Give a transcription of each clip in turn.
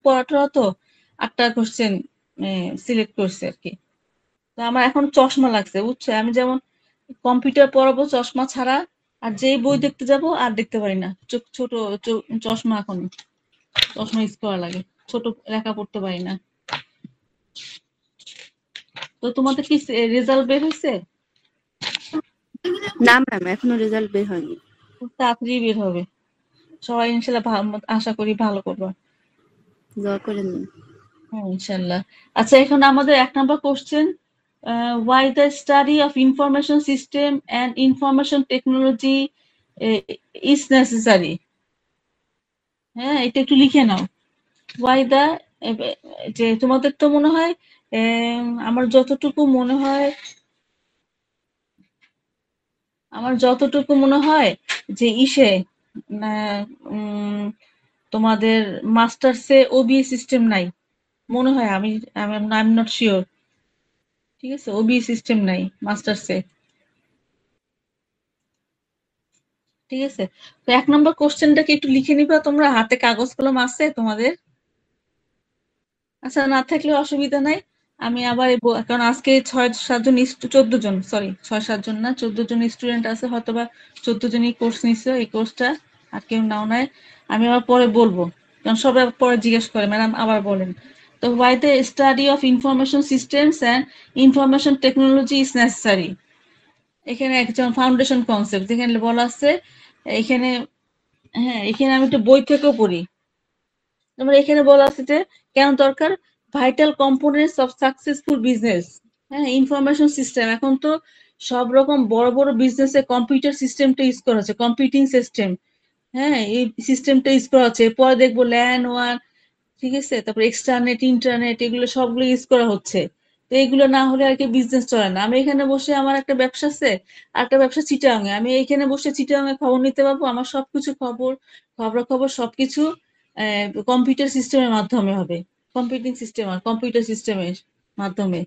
পড়াটা তো 8টা question select করছে আর কি। তো আমার এখন চশমা লাগছে, বুঝছো? আমি যেমন কম্পিউটার পড়াবো চশমা ছাড়া, আর যেই বই দেখতে যাব আর দেখতে পারি না, চোখ ছোট, চশমা এখন চশমা ইউজ করা লাগে, ছোট লেখা পড়তে পারি না। তো তোমাদের কি রেজাল্ট বের হয়েছে? না ম্যাম, এখনো রেজাল্ট বের হয়নি। খুব তাড়াতাড়ি বের হবে, সবাই ইনশাল্লাহ আশা করি ভালো করবা। দোয়া করেন। হ্যাঁ ইনশাল্লাহ। আচ্ছা, এখন আমাদের 1 নম্বর question, why the study of information system and information technology is necessary? হ্যাঁ, এটা একটু লিখে নাও। why the, যে তোমাদের তো মনে হয়, আমার যতটুকু মনে হয়, যে ইসে তোমাদের মাস্টার্সে ওবিএ সিস্টেম নাই মনে হয়, আমি আই এম নট শিওর। ঠিক আছে, ওবিএ সিস্টেম নাই মাস্টার্সে। ঠিক আছে, তো 1 নম্বর কোশ্চেনটাকে একটু লিখে নিবা তোমরা, হাতে কাগজ কলম আছে তোমাদের? আচ্ছা, না থাকলে অসুবিধা নাই, আমি আবার কারণ আজকে 6-7 জন 14 জন, সরি 6-7 জন না, 14 জন স্টুডেন্ট আছে, হয়তোবা 14 জনই কোর্স নিচ্ছে এই কোর্সটা, আর কেউ নাও নাই। আমি আবার পরে বলবো, কারণ সবাই পরে জিজ্ঞেস করে ম্যাডাম আবার বলেন। তো why the study of information systems and information technology is necessary, এখানে একজন ফাউন্ডেশন কনসেপ্ট যেখানে বলা আছে, এখানে, হ্যাঁ এখানে আমি একটু বই থেকেও পড়ি। তোমার এখানে বলা আছে যে কেন দরকার, vital components of successful business. হ্যাঁ, ইনফরমেশন সিস্টেম, এখন তো সব রকম বড় বড় বিজনেসে কম্পিউটার সিস্টেমটা ইউজ করা হচ্ছে, কম্পিউটিং সিস্টেম। হ্যাঁ, এই সিস্টেমটা ইউজ করা হচ্ছে, পরে দেখবো ল্যান ওয়ান, ঠিক আছে, তারপর এক্সটারনেট, ইন্টারনেট, এগুলো সবগুলো ইউজ করা হচ্ছে। তো এগুলো না হলে আর কি বিজনেস চলে না। আমি এখানে বসে, আমার একটা ব্যবসা আছে, আর একটা ব্যবসা চিটাগাঙে, আমি এইখানে বসে চিটাগাঙে খবর নিতে পারবো, আমার সবকিছু খবর সবকিছু কম্পিউটার সিস্টেমের মাধ্যমে হবে, কম্পিউটিং সিস্টেম আর কম্পিউটার সিস্টেমের মাধ্যমে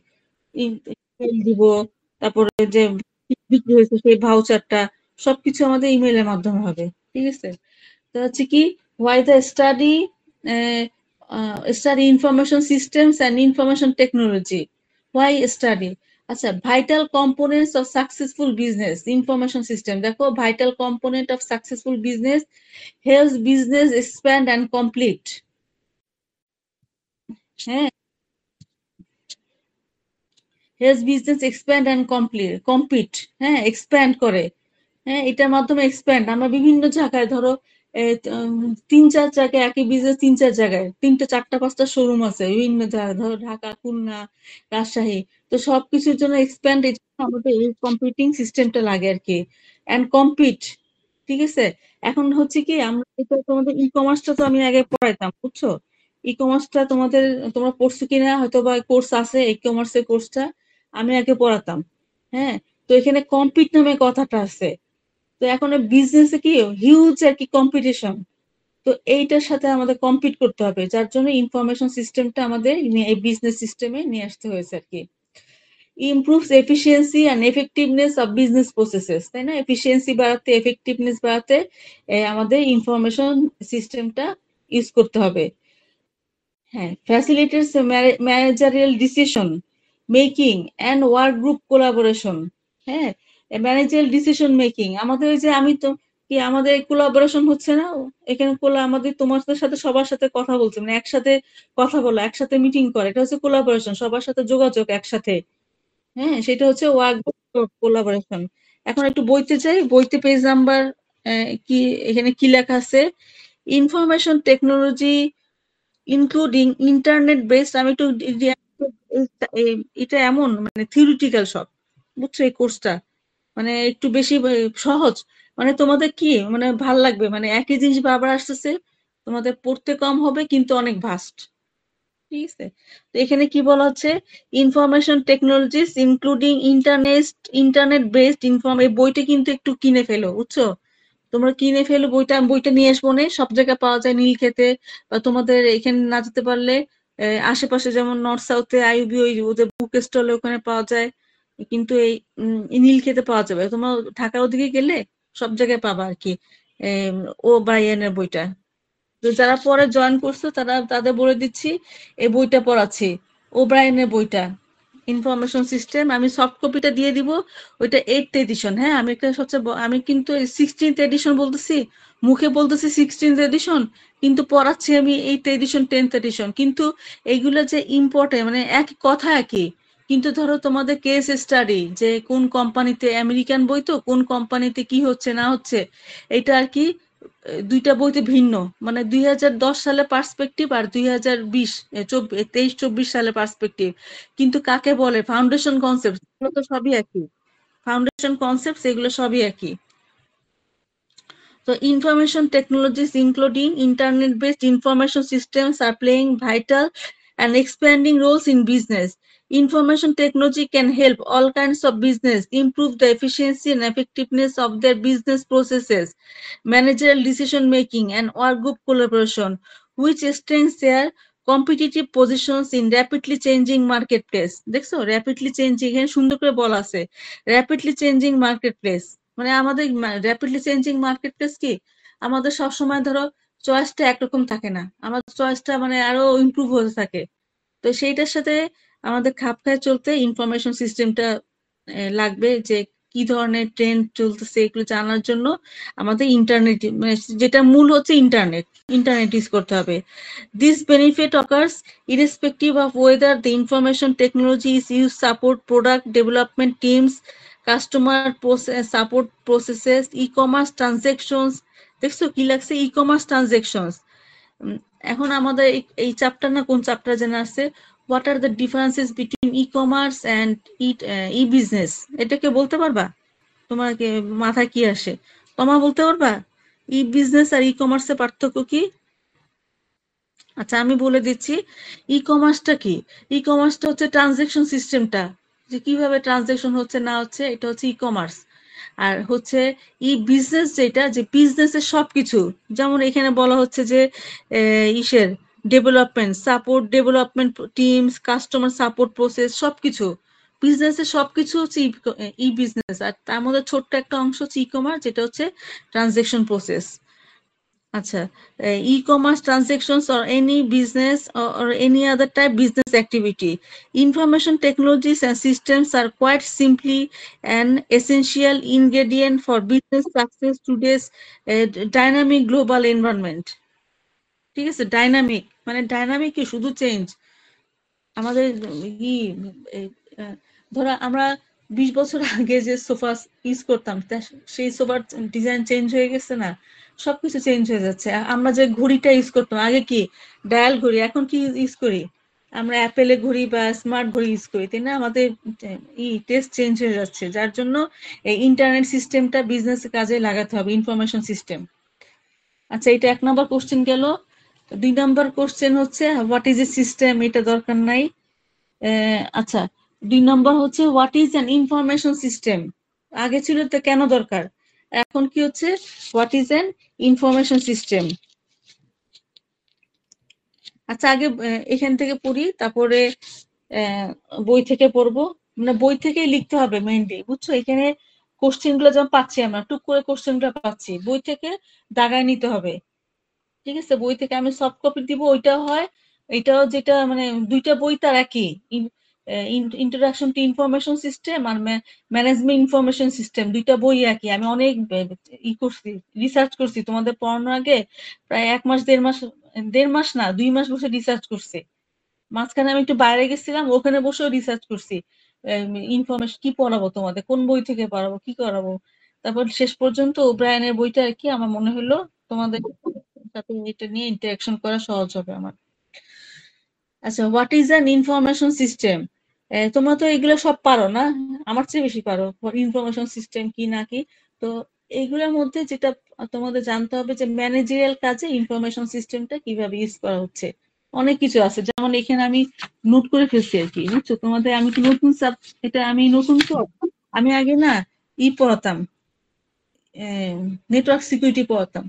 ইমেল দিব, তারপরে যে বিক্রি হয়েছে সেই ভাউচারটা, সবকিছু আমাদের ইমেলের মাধ্যমে হবে। ঠিক আছে, তো হচ্ছে কি, why the study information systems and information technology, why study? আচ্ছা, vital components of successful business information system, দেখো vital component of successful business helps business expand and complete. হ্যাঁ, helps business expand and complete, হ্যাঁ expand করে। হ্যাঁ, এটার মাধ্যমে expand, আমরা বিভিন্ন জায়গায় ধরো 3-4 জায়গায় একই বিজনেস, 3-4 জায়গায় 3টা 4টা 5টা শোরুম আছে বিভিন্ন জায়গায়, ধরো ঢাকা, খুলনা, রাজশাহী। তো সবকিছুর জন্য এক্সপ্যান্ড, এই জন্য আমাদের এই কম্পিউটিং সিস্টেমটা লাগে আর কি, অ্যান্ড কম্পিট। ঠিক আছে, এখন হচ্ছে কি, আমরা এটা তোমাদের ই কমার্সটা তো আমি আগে পড়াইতাম, বুঝছো? ই কমার্সটা তোমাদের, তোমরা পড়ছো কিনা, হয়তো বা কোর্স আছে ই কমার্সের কোর্সটা, আমি আগে পড়াতাম। হ্যাঁ, তো এখানে কম্পিট নামে কথাটা আছে। তো এখন বিজনেসে কি হিউজ আর কি কম্পিটিশন, তো এইটার সাথে আমাদের কম্পিট করতে হবে, যার জন্য ইনফরমেশন সিস্টেমটা আমাদের এই বিজনেস সিস্টেমে নিয়ে আসতে হয়েছে আর কি। Improves efficiency and effectiveness of business processes, তাই না? এফিসিয়েন্সি বাড়াতে, এফেক্টিভনেস বাড়াতে আমাদের ইনফরমেশন সিস্টেমটা ইউজ করতে হবে। হ্যাঁ, facilitates managerial decision making and work group collaboration. হ্যাঁ, ম্যানেজারিয়াল ডিসিশন মেকিং, আমাদের ওই যে আমি তো কি, আমাদের কোলাবোরেশন হচ্ছে না এখানে, আমাদের তোমাদের সাথে সবার সাথে কথা বলছে, মানে একসাথে কথা বলা, একসাথে মিটিং করে, এটা হচ্ছে কোলাবোরেশন, সবার সাথে যোগাযোগ একসাথে। হ্যাঁ, সেটা হচ্ছে ওয়ার্ক গ্রুপ কোলাবোরেশন। এখন একটু বইতে যাই, বইতে পেজ নাম্বার কি, এখানে কি লেখা আছে, information technology including internet based, আমি একটু এটা এমন মানে থিওরিটিক্যাল সব, বুঝছো এই কোর্সটা, মানে একটু বেশি সহজ, মানে তোমাদের কি মানে ভাল লাগবে, মানে একই জিনিস বারবার আসতেছে, তোমাদের পড়তে কম হবে কিন্তু অনেক ভাস্ট। ঠিক আছে, তো এখানে কি বলা হচ্ছে, information technologies including internet based inform, এই বইটা কিন্তু একটু কিনে ফেলো, বুঝছো? তোমরা কিনে ফেলো বইটা, আমি বইটা নিয়ে আসবো, না সব জায়গায় পাওয়া যায় নীলক্ষেতে, বা তোমাদের এখানে না যেতে পারলে আশেপাশে যেমন নর্থ সাউথে আইবি, ওই ওদের বুক স্টলে ওখানে পাওয়া যায়, কিন্তু এই নীলক্ষেতে পাওয়া যাবে, তোমরা ঢাকার ওদিকে গেলে সব জায়গায় পাবা আর কি, ও বাইএনের বইটা। তো যারা পরে জয়েন করছে তাদের বলে দিচ্ছি, এই বইটা পড়াচ্ছি, ওব্রায়েনের বইটা ইনফরমেশন সিস্টেম। আমি সফট কপিটা দিয়ে দিব, ওইটা 8th এডিশন। হ্যাঁ, আমি একটা আমি কিন্তু 16th এডিশন বলতেছি, মুখে বলতেছি 16th এডিশন, কিন্তু পড়াচ্ছি আমি 8th এডিশন 10th এডিশন। কিন্তু এইগুলো যে ইম্পর্টেন্ট, মানে এক কথা একই, কিন্তু ধরো তোমাদের কেস স্টাডি, যে কোন কোম্পানিতে, আমেরিকান বই তো, কোন কোম্পানিতে কি হচ্ছে না হচ্ছে, এটা আর কি দুইটা বইতে ভিন্ন। মানে 2010 সালে পার্সপেক্টিভ আর 2023-24 সালে পার্সপেক্টিভ। কিন্তু কাকে বলে ফাউন্ডেশন কনসেপ্ট, এগুলো তো সবই একই। ফাউন্ডেশন কনসেপ্ট এগুলো সবই একই। So information technologies, including internet-based information systems, are playing vital and expanding roles in business. Information technology can help all kinds of business improve the efficiency and effectiveness of their business processes, managerial decision making, and work group collaboration, which strengthens their competitive positions in rapidly changing marketplace. দেখছো, rapidly changing, এখানে সুন্দর করে বলা আছে, rapidly changing marketplace। মানে আমাদের rapidly changing market place কি, আমাদের সবসময় ধরো চয়েসটা একরকম থাকে না, আমাদের চয়েসটা মানে আরো ইমপ্রুভ হতে থাকে। তো সেইটার সাথে আমাদের খাপ খায় চলতে ইনফরমেশন সিস্টেমটা লাগবে, যে কি ধরনের ট্রেন্ড চলতেছে এগুলো জানার জন্য আমাদের ইন্টারনেট, মানে যেটা মূল হচ্ছে ইন্টারনেট ইউজ করতে হবে। This benefit occurs irrespective of whether the information technology is used to support product development teams, customer support processes, e-commerce transactions। দেখছো কি লাগছে, ই-কমার্স ট্রানজেকশনস। এখন আমাদের এই চ্যাপ্টার না কোন চ্যাপ্টার যেন আছে, what are the differences between e-commerce and e business, এটাকে বলতে পারবা? তোমার মাথায় কি আসে, তোমার বলতে পারবা ই বিজনেস আর ই কমার্সের পার্থক্য কি? আচ্ছা, আমি বলে দিচ্ছি। ই কমার্সটা কি, ই কমার্সটা হচ্ছে ট্রানজেকশন সিস্টেমটা, যে কিভাবে ট্রানজেকশন হচ্ছে না হচ্ছে, এটা হচ্ছে ই কমার্স। আর হচ্ছে ই বিজনেস, যেটা যে বিজনেসের সবকিছু, যেমন এখানে বলা হচ্ছে যে ইসের development support, development teams, customer support process, সবকিছু বিজনেসের সবকিছু হচ্ছে ই বিজনেস। আর তার মধ্যে ছোট্ট একটা অংশ হচ্ছে ই কমার্স, যেটা হচ্ছে ট্রানজেকশন প্রসেস। আচ্ছা, e-commerce transactions or any business or any other type business activity. Information technologies and systems are quite simply an essential ingredient for business success today's dynamic global environment. ঠিক আছে, dynamic মানে dynamic কি শুধু change, আমাদের ই ধরো আমরা 20 বছর আগে যে সোফা ইউজ করতাম, সেই সোফার ডিজাইন চেঞ্জ হয়ে গেছে না, সবকিছু চেঞ্জ হয়ে যাচ্ছে। আমরা যে ঘড়িটা ইউজ করতাম আগে, কি ডায়াল ঘড়ি, এখন কি ইউজ করি আমরা, অ্যাপেলে ঘড়ি বা স্মার্ট ঘড়ি ইউজ করি, তাই না? আমাদের টেস্ট চেঞ্জ হয়ে যাচ্ছে, যার জন্য এই ইন্টারনেট সিস্টেমটা বিজনেস কাজে লাগাতে হবে, ইনফরমেশন সিস্টেম। আচ্ছা, এটা 1 নম্বর কোশ্চেন গেল। 2 নম্বর কোশ্চেন হচ্ছে হোয়াট ইজ এ সিস্টেম, এটা দরকার নাই। আচ্ছা, 2 নম্বর হচ্ছে what is an information system. আগে ছিল তো কেন দরকার, এখন কি হচ্ছে what is an information system. আচ্ছা, আগে এখান থেকে পড়ি, তারপরে বই থেকে পড়বো। মানে বই থেকেই লিখতে হবে মেইনলি, বুঝছো? এখানে কোশ্চেন গুলো যেমন পাচ্ছি আমরা, টুক করে কোশ্চেন গুলো পাচ্ছি, বই থেকে দাগায় নিতে হবে। ঠিক আছে, বই থেকে আমি সফট কপি দিব, ওইটাও হয়, এটাও, যেটা মানে দুইটা বই তার একই, ইন্ট্রোডাকশন টু ইনফরমেশন সিস্টেম আর ম্যানেজমেন্ট ইনফরমেশন সিস্টেম, দুইটা বই একই। আমি অনেক ই করছি, রিসার্চ করছি তোমাদের পড়ানোর আগে, প্রায় 1 মাস 1.5 মাস, 1.5 মাস না 2 মাস বসে রিসার্চ করছি। মাঝখানে আমি একটু বাইরে গেছিলাম, ওখানে বসেও রিসার্চ করছি, ইনফরমেশন কি পড়াবো তোমাদের, কোন বই থেকে পড়াবো, কি করাবো। তারপর শেষ পর্যন্ত ওব্রায়ানের বইটা আর কি আমার মনে হলো তোমাদের সাথে এটা নিয়ে ইন্টারাকশন করা সহজ হবে আমার। আচ্ছা, what is an information system? তোমরা তো এগুলো সব পারো না, আমার চেয়ে বেশি পারো ইনফরমেশন সিস্টেম কি না কি। তো এইগুলোর মধ্যে যেটা তোমাদের জানতে হবে, যে ম্যানেজারিয়াল কাজে ইনফরমেশন সিস্টেমটা কিভাবে ইউজ করা হচ্ছে। অনেক কিছু আছে, যেমন এখানে আমি নোট করে ফেলছি আর কি, বুঝছো? তোমাদের আমি কি নতুন এটা আমি নতুন তো, আমি আগে না পড়াতাম, নেটওয়ার্ক সিকিউরিটি পড়াতাম।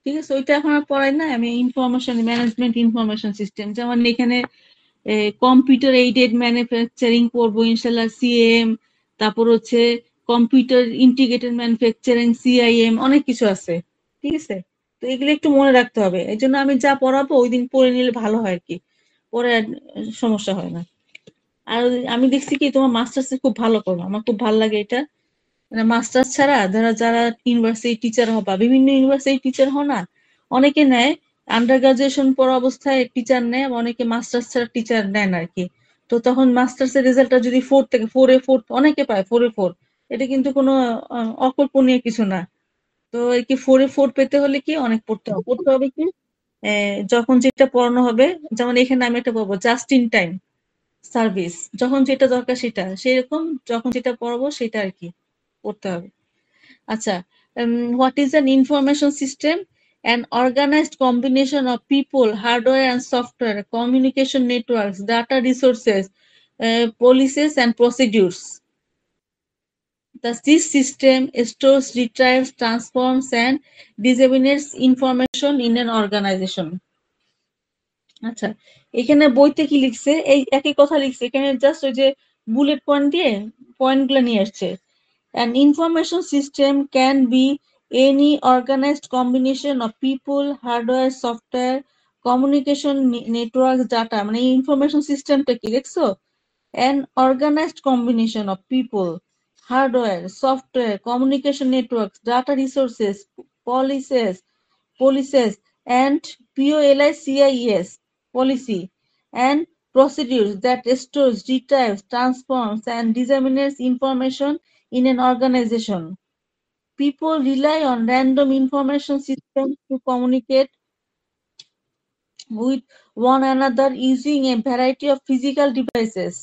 ঠিক আছে, ওইটা এখন আর পড়াই না, আমি ইনফরমেশন ম্যানেজমেন্ট ইনফরমেশন সিস্টেম, যেমন এখানে কম্পিউটার এইডেড ম্যানুফ্যাকচারিং পড়বো ইনশাল্লাহ, সিএম, তারপর হচ্ছে কম্পিউটার ইন্টিগ্রেটেড ম্যানুফ্যাকচারিং, সিআইএম, অনেক কিছু আছে। ঠিক আছে, তো এগুলো একটু মনে রাখতে হবে। এই জন্য আমি যা পড়াবো ওই দিন পড়ে নিলে ভালো হয় আর কি, পরে আর সমস্যা হয় না। আর আমি দেখছি কি তোমার মাস্টার্স খুব ভালো করো, আমার খুব ভালো লাগে এটা। মানে মাস্টার্স ছাড়া যারা যারা ইউনিভার্সিটি টিচার হবা, বিভিন্ন ইউনিভার্সিটি টিচার হও না, অনেকে নেয় আন্ডার গ্রাজুয়েশন পড়া অবস্থায় টিচার নেয়, আবার অনেকে মাস্টার্স ছাড়া টিচার নেন আর কি। তো তখন মাস্টার্স এর রেজাল্টটা যদি 4 থেকে 4 অনেকে পায় 4 এটা কিন্তু কোনো অকল্পনীয় কিছু না। তো এই কি 4 পেতে হলে কি অনেক পড়তে হবে, পড়তে হবে কি যখন যেটা পড়ানো হবে, যেমন এখানে আমি একটা বলবো জাস্ট ইন টাইম সার্ভিস, যখন যেটা দরকার সেটা সেরকম, যখন যেটা পড়াবো সেটা আর কি পড়তে হবে। আচ্ছা, what is an information system? An organized combination of people, hardware and software, communication networks, data resources, policies and procedures. This system stores, retrieves, transforms and disseminates information in an organization. আচ্ছা, এখানে বইতে কি লিখছে এই একই কথা লিখছে, এখানে জাস্ট ওই যে বুলেট পয়েন্ট দিয়ে পয়েন্ট গুলো নিয়ে আসছে। An information system can be any organized combination of people, hardware, software, communication networks, data। মানে ইনফরমেশন সিস্টেমটা কি দেখছো? An organized combination of people, hardware, software, communication networks, data resources, policies, policies, and POLICIES, policy, and procedures that stores, retrieves, transforms, and disseminates information in an organization. People rely on random information systems to communicate with one another using a variety of physical devices.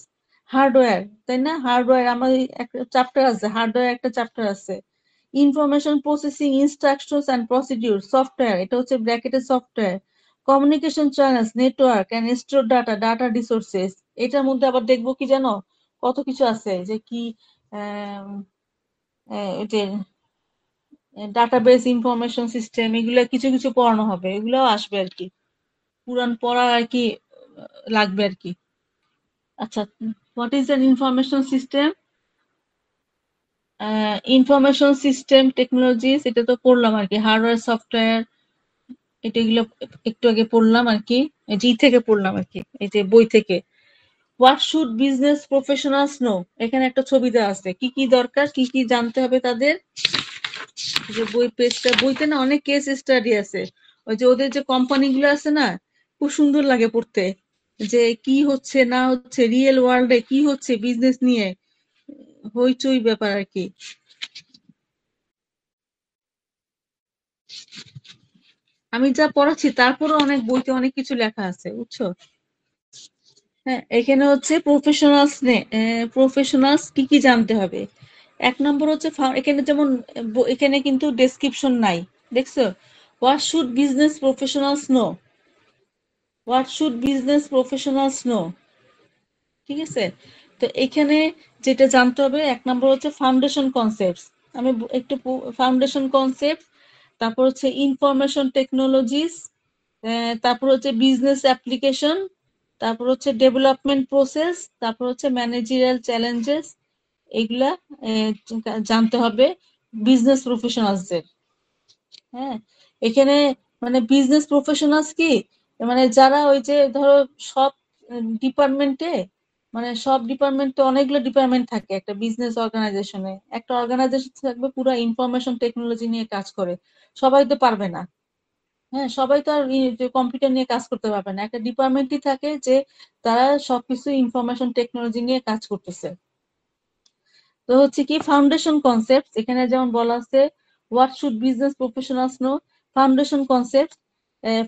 Hardware, তাই না? Hardware আমার একটা chapter আছে, hardware একটা chapter আছে। Information processing instructions and procedure, software, এটা হচ্ছে ব্র্যাকেটের software. Communication channels, network and store data, data resources. এটার মধ্যে আবার দেখবো কি জানো, কত কিছু আছে যে কি ডাটাবেস, ইনফরমেশন সিস্টেম, এগুলা কিছু কিছু পড়ানো হবে, এগুলাও আসবে আর কি, পুরান পড়া আর কি লাগবে আর কি। আচ্ছা, what is an information system? Information system technologies, এটা তো পড়লাম আর কি, হার্ডওয়্যার সফটওয়্যার, এটা এগুলো একটু আগে পড়লাম আর কি, এই যে থেকে পড়লাম আর কি, এই যে বই থেকে। What should business professionals know, এখানে একটা ছবি দেওয়া আছে, কি কি দরকার, কি কি জানতে হবে তাদের। যে বই পেজটা, বইতে না অনেক কেস স্টাডি আছে, ওই যে ওদের যে কোম্পানি গুলো আছে না, খুব সুন্দর লাগে পড়তে, যে কি হচ্ছে না হচ্ছে রিয়েল ওয়ার্ল্ডে কি হচ্ছে বিজনেস নিয়ে, হইচই ব্যাপার আর কি। আমি যা পড়াচ্ছি তারপরে অনেক বইতে অনেক কিছু লেখা আছে, বুঝছো? হ্যাঁ, এখানে হচ্ছে প্রফেশনালস প্রফেশনালস কি কি জানতে হবে। এক নম্বর হচ্ছে এখানে যেমন এখানে কিন্তু ডেসক্রিপশন নাই, দেখছো? What should business professionals know, what should business professionals know, ঠিক আছে? তো এখানে যেটা জানতে হবে, এক নম্বর হচ্ছে ফাউন্ডেশন কনসেপ্টস। আমি একটু ফাউন্ডেশন কনসেপ্ট, তারপর হচ্ছে ইনফরমেশন টেকনোলজিস, তারপর হচ্ছে বিজনেস অ্যাপ্লিকেশন, তারপর হচ্ছে ডেভেলপমেন্ট প্রসেস, তারপর হচ্ছে ম্যানেজারিয়াল চ্যালেঞ্জেস। এগুলা জানতে হবে বিজনেস প্রফেশনালসদের। হ্যাঁ, এখানে মানে বিজনেস প্রফেশনালস কি, মানে যারা ওই যে ধরো সব ডিপার্টমেন্টে, মানে সব ডিপার্টমেন্টে অনেকগুলো ডিপার্টমেন্ট থাকে একটা বিজনেস অর্গানাইজেশনে, একটা অর্গানাইজেশন থাকবে পুরো ইনফরমেশন টেকনোলজি নিয়ে কাজ করে। সবাই তো পারবে না, হ্যাঁ, সবাই তো আর কম্পিউটার নিয়ে কাজ করতে পারবে না, একটা ডিপার্টমেন্টই থাকে যে তারা সবকিছু ইনফরমেশন টেকনোলজি নিয়ে কাজ করতেছে। তো হচ্ছে কি ফাউন্ডেশন কনসেপ্ট, এখানে যেমন বলা আছে what should business professionals know, foundation concept,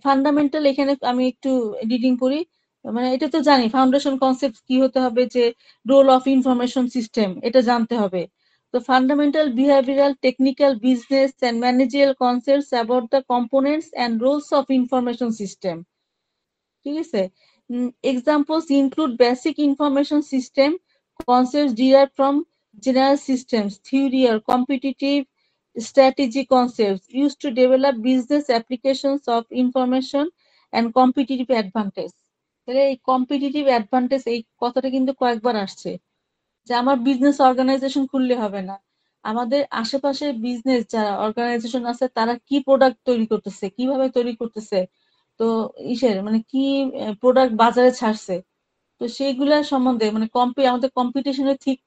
fundamental, এখানে আমি একটু রিডিং করি, মানে এটা তো জানি ফাউন্ডেশন কনসেপ্ট কি হতে হবে, যে রোল অফ ইনফরমেশন সিস্টেম, এটা জানতে হবে। তো fundamental behavioural technical business and managerial concepts about the components and roles of information system, ঠিক আছে? Examples include basic information system concepts derived from general systems theory or competitive strategy concepts used to develop business applications of information and competitive advantage। তাহলে এই competitive advantage এই কথাটা কিন্তু কয়েকবার আসছে, যে আমার বিজনেস অর্গানাইজেশন খুললে হবে না, আমাদের আশেপাশে বিজনেস যারা অর্গানাইজেশন আছে তারা কি প্রোডাক্ট তৈরি করতেছে, কিভাবে তৈরি করতেছে, তো মানে কি প্রোডাক্ট বাজারে ছাড়ছে, তো সেইগুলা সম্বন্ধে মানে আমাদের কম্পিটিশনে ঠিক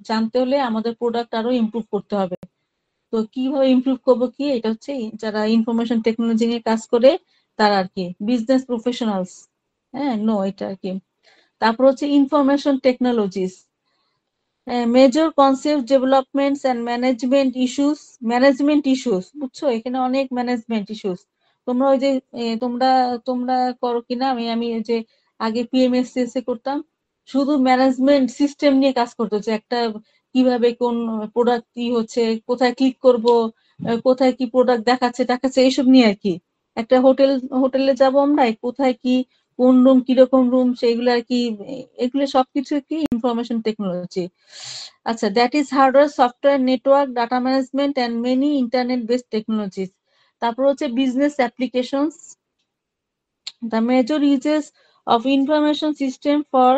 জানতে হলে আমাদের প্রোডাক্ট আরো ইমপ্রুভ করতে হবে। তো কিভাবে ইমপ্রুভ করবো কি, এটা হচ্ছে যারা ইনফরমেশন টেকনোলজি নিয়ে কাজ করে তারা আর কি বিজনেস প্রফেশনালস। হ্যাঁ, নো, এটা আর কি। তারপর হচ্ছে information technologies, major concept developments and management issues, বুঝছো, এখানে অনেক ম্যানেজমেন্ট ইস্যুস। তোমরা ওই যে তোমরা তোমরা করো কিনা, আমি ওই যে আগে পিএমএসসিএস করতাম, শুধু ম্যানেজমেন্ট সিস্টেম নিয়ে কাজ করতো, যে একটা কিভাবে কোন প্রোডাক্ট কি হচ্ছে, কোথায় ক্লিক করব, কোথায় কি প্রোডাক্ট দেখাচ্ছে দেখাচ্ছে এইসব নিয়ে আর কি। একটা হোটেলে যাব আমরা, কোথায় কি, কোন রুম কিরকম রুম, সেইগুলো আর কি। এগুলো সবকিছু কি ইনফরমেশন টেকনোলজি। আচ্ছা, that is hardware, software, network, data management and many internet based technologies. তারপর হচ্ছে business applications, the major uses of information system for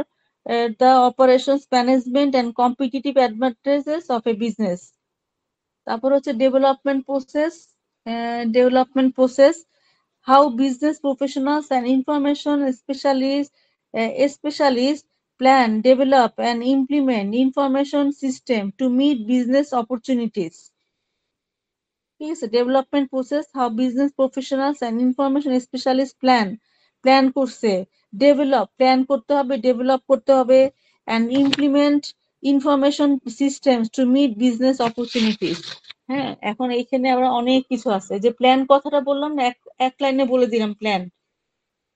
the operations management and competitive advantages of a business. তারপর হচ্ছে development process, how business professionals and information specialists plan, develop and implement information system to meet business opportunities. ঠিক আছে, development process, how business professionals and information specialist plan করছে, plan করতে হবে, develop করতে হবে, and implement information systems to meet business opportunities. হ্যাঁ, এখন এইখানে আবার অনেক কিছু আছে, যে প্ল্যান কথাটা বললাম না, এক লাইনে বলে দিলাম।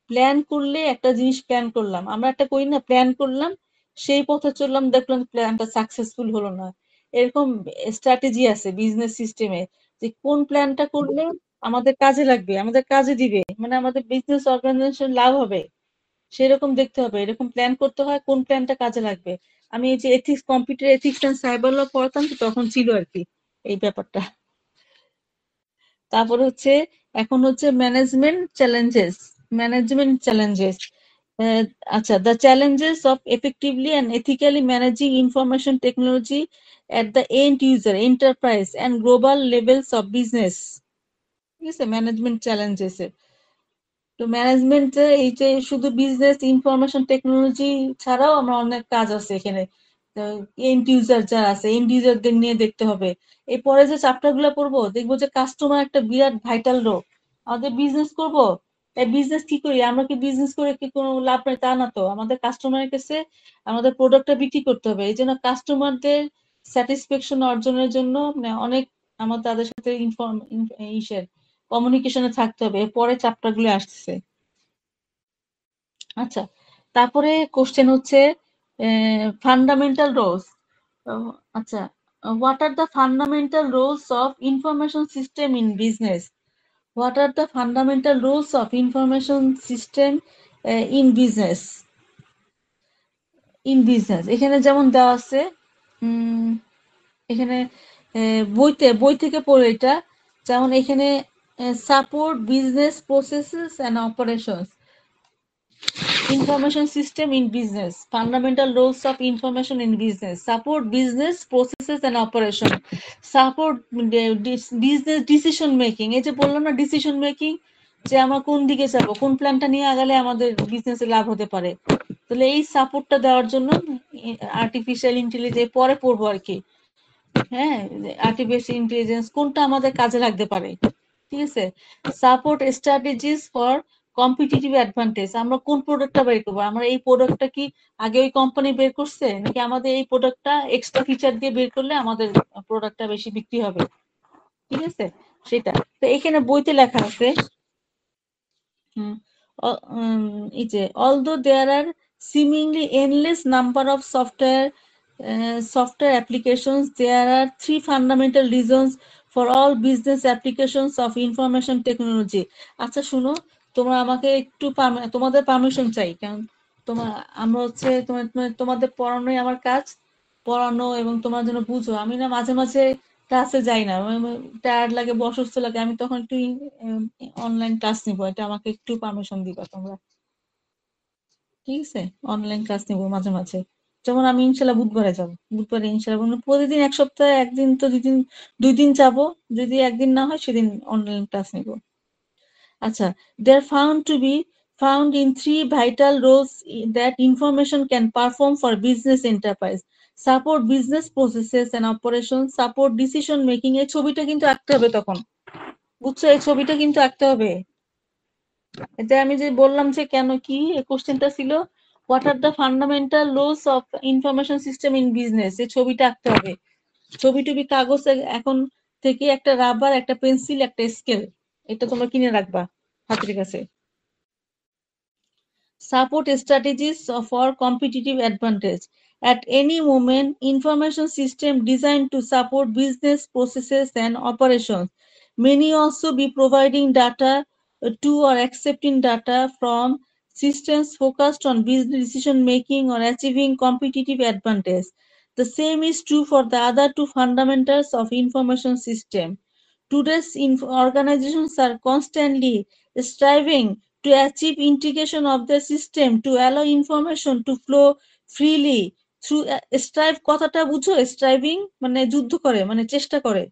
প্ল্যান করলে একটা জিনিস প্ল্যান করলাম, আমরা একটা করি না, প্ল্যান করলাম, সেই পথে চললাম, দেখলাম প্ল্যানটা সাকসেসফুল হলো না। এরকম স্ট্র্যাটেজি আছে বিজনেস সিস্টেমে, যে কোন প্ল্যানটা করলে আমাদের কাজে লাগবে, আমাদের কাজে দিবে, মানে আমাদের বিজনেস অর্গানাইজেশন লাভ হবে, সেরকম দেখতে হবে। এরকম প্ল্যান করতে হয় কোন প্ল্যানটা কাজে লাগবে। আমি এই যে computer ethics and cyber law পড়তাম, তো তখন ছিল আর কি এই ব্যাপারটা। তারপর হচ্ছে এখন হচ্ছে ম্যানেজমেন্ট চ্যালেঞ্জেস। আহ, আচ্ছা, the challenges of effectively and ethically managing information technology at the end user enterprise and global levels of business. ঠিক আছে, ম্যানেজমেন্ট চ্যালেঞ্জেস। তো ম্যানেজমেন্ট, এই যে শুধু বিজনেস ইনফরমেশন টেকনোলজি ছাড়াও আমরা অনেক কাজ আছে এখানে। এন্ড ইউজার যারা আছে, এন্ড ইউজারদের নিয়ে দেখতে হবে। এরপরে যে চ্যাপ্টার গুলো পড়বো, দেখবো যে কাস্টমার একটা বিরাট ভাইটাল রোল। আমাদের বিজনেস করব, এই বিজনেস কি করি আমরা, কি বিজনেস করে কি কোনো লাভ নাই তা না, তো আমাদের কাস্টমারের কাছে আমাদের প্রোডাক্টটা বিক্রি করতে হবে। এই জন্য কাস্টমারদের স্যাটিসফ্যাকশন অর্জনের জন্য মানে অনেক আমাদের তাদের সাথে কমিউনিকেশনে থাকতে হবে। এরপরে চ্যাপ্টার গুলো আসছে। আচ্ছা, তারপরে কোশ্চেন হচ্ছে ফান্ডামেন্টাল রোলস। আচ্ছা, what are the fundamental roles of information system in business? What are the fundamental roles of information system in business? এখানে যেমন দেওয়া আছে, উম, এখানে বই থেকে পড়ে এটা। যেমন এখানে support business processes and operations, information system in business, fundamental roles of information in business, support business processes and operation, support business decision making। এই যে বললাম না ডিসিশন মেকিং, যে আমরা কোন দিকে যাব, কোন প্ল্যানটা নিয়ে আগালে আমাদের বিজনেসে লাভ হতে পারে, তাহলে এই সাপোর্টটা দেওয়ার জন্য আর্টিফিশিয়াল ইন্টেলিজেন্স পরে পড়বো আর কি। হ্যাঁ, আর্টিফিশিয়াল ইন্টেলিজেন্স কোনটা আমাদের কাজে লাগতে পারে। ঠিক আছে, support strategies for competitive advantage, আমরা কোন প্রোডাক্টটা বের করবো, আমরা এই প্রোডাক্টটা কি আগে ওই কোম্পানি বের করছে, নাকি আমাদের এই প্রোডাক্টটা এক্সট্রা ফিচার দিয়ে বের করলে আমাদের প্রোডাক্টটা বেশি বিক্রি হবে। ঠিক আছে, সেটা তো এখানে বইতে লেখা আছে। হুম, এই যে although there are seemingly endless number of software applications, there are three fundamental reasons for all business applications of information technology. আচ্ছা শুনো, তোমরা আমাকে একটু তোমাদের পারমিশন চাই, কারণ তোমার আমরা হচ্ছে তোমাদের পড়ানোই আমার কাজ, পড়ানো এবং তোমার জন্য বুঝো। আমি না মাঝে মাঝে ক্লাসে যাই না, টায়ার্ড লাগে, অসুস্থ লাগে, আমি তখন একটু অনলাইন ক্লাস নিবো, এটা আমাকে একটু পারমিশন দিবা তোমরা। ঠিক আছে, অনলাইন ক্লাস নিবো মাঝে মাঝে। যেমন আমি ইনশাল্লাহ বুধবারে যাবো, বুধবারে ইনশাল্লাহ প্রতিদিন এক সপ্তাহে একদিন তো দুই দিন যাবো, যদি একদিন না হয় সেদিন অনলাইন ক্লাস নিব। আচ্ছা, they are found in three vital roles that information can perform for business enterprise: support business processes and operations, support decision making। এই ছবিটা কিন্তু আঁকতে হবে তখন, বুঝছো? এই ছবিটা কিন্তু আঁকতে হবে। যে আমি যে বললাম যে কেন কি এই কোশ্চেনটা ছিল, what are the fundamental roles of information system in business, এই ছবিটা আঁকতে হবে। ছবি টবি কাগজ এখন থেকে একটা রাবার, একটা পেন্সিল, একটা স্কেল, এটা তোমরা কিনে রাখবা হাতের কাছে। Support strategies for competitive advantage. At any moment, information system designed to support business processes and operations. Many also be providing data to or accepting data from systems focused on business decision making or achieving competitive advantage. The same is true for the other two fundamentals of information system. Today's organizations are constantly striving to achieve integration of the system to allow information to flow freely through strive কথাটা বুঝো? striving মানে যুদ্ধ করে, মানে চেষ্টা করে।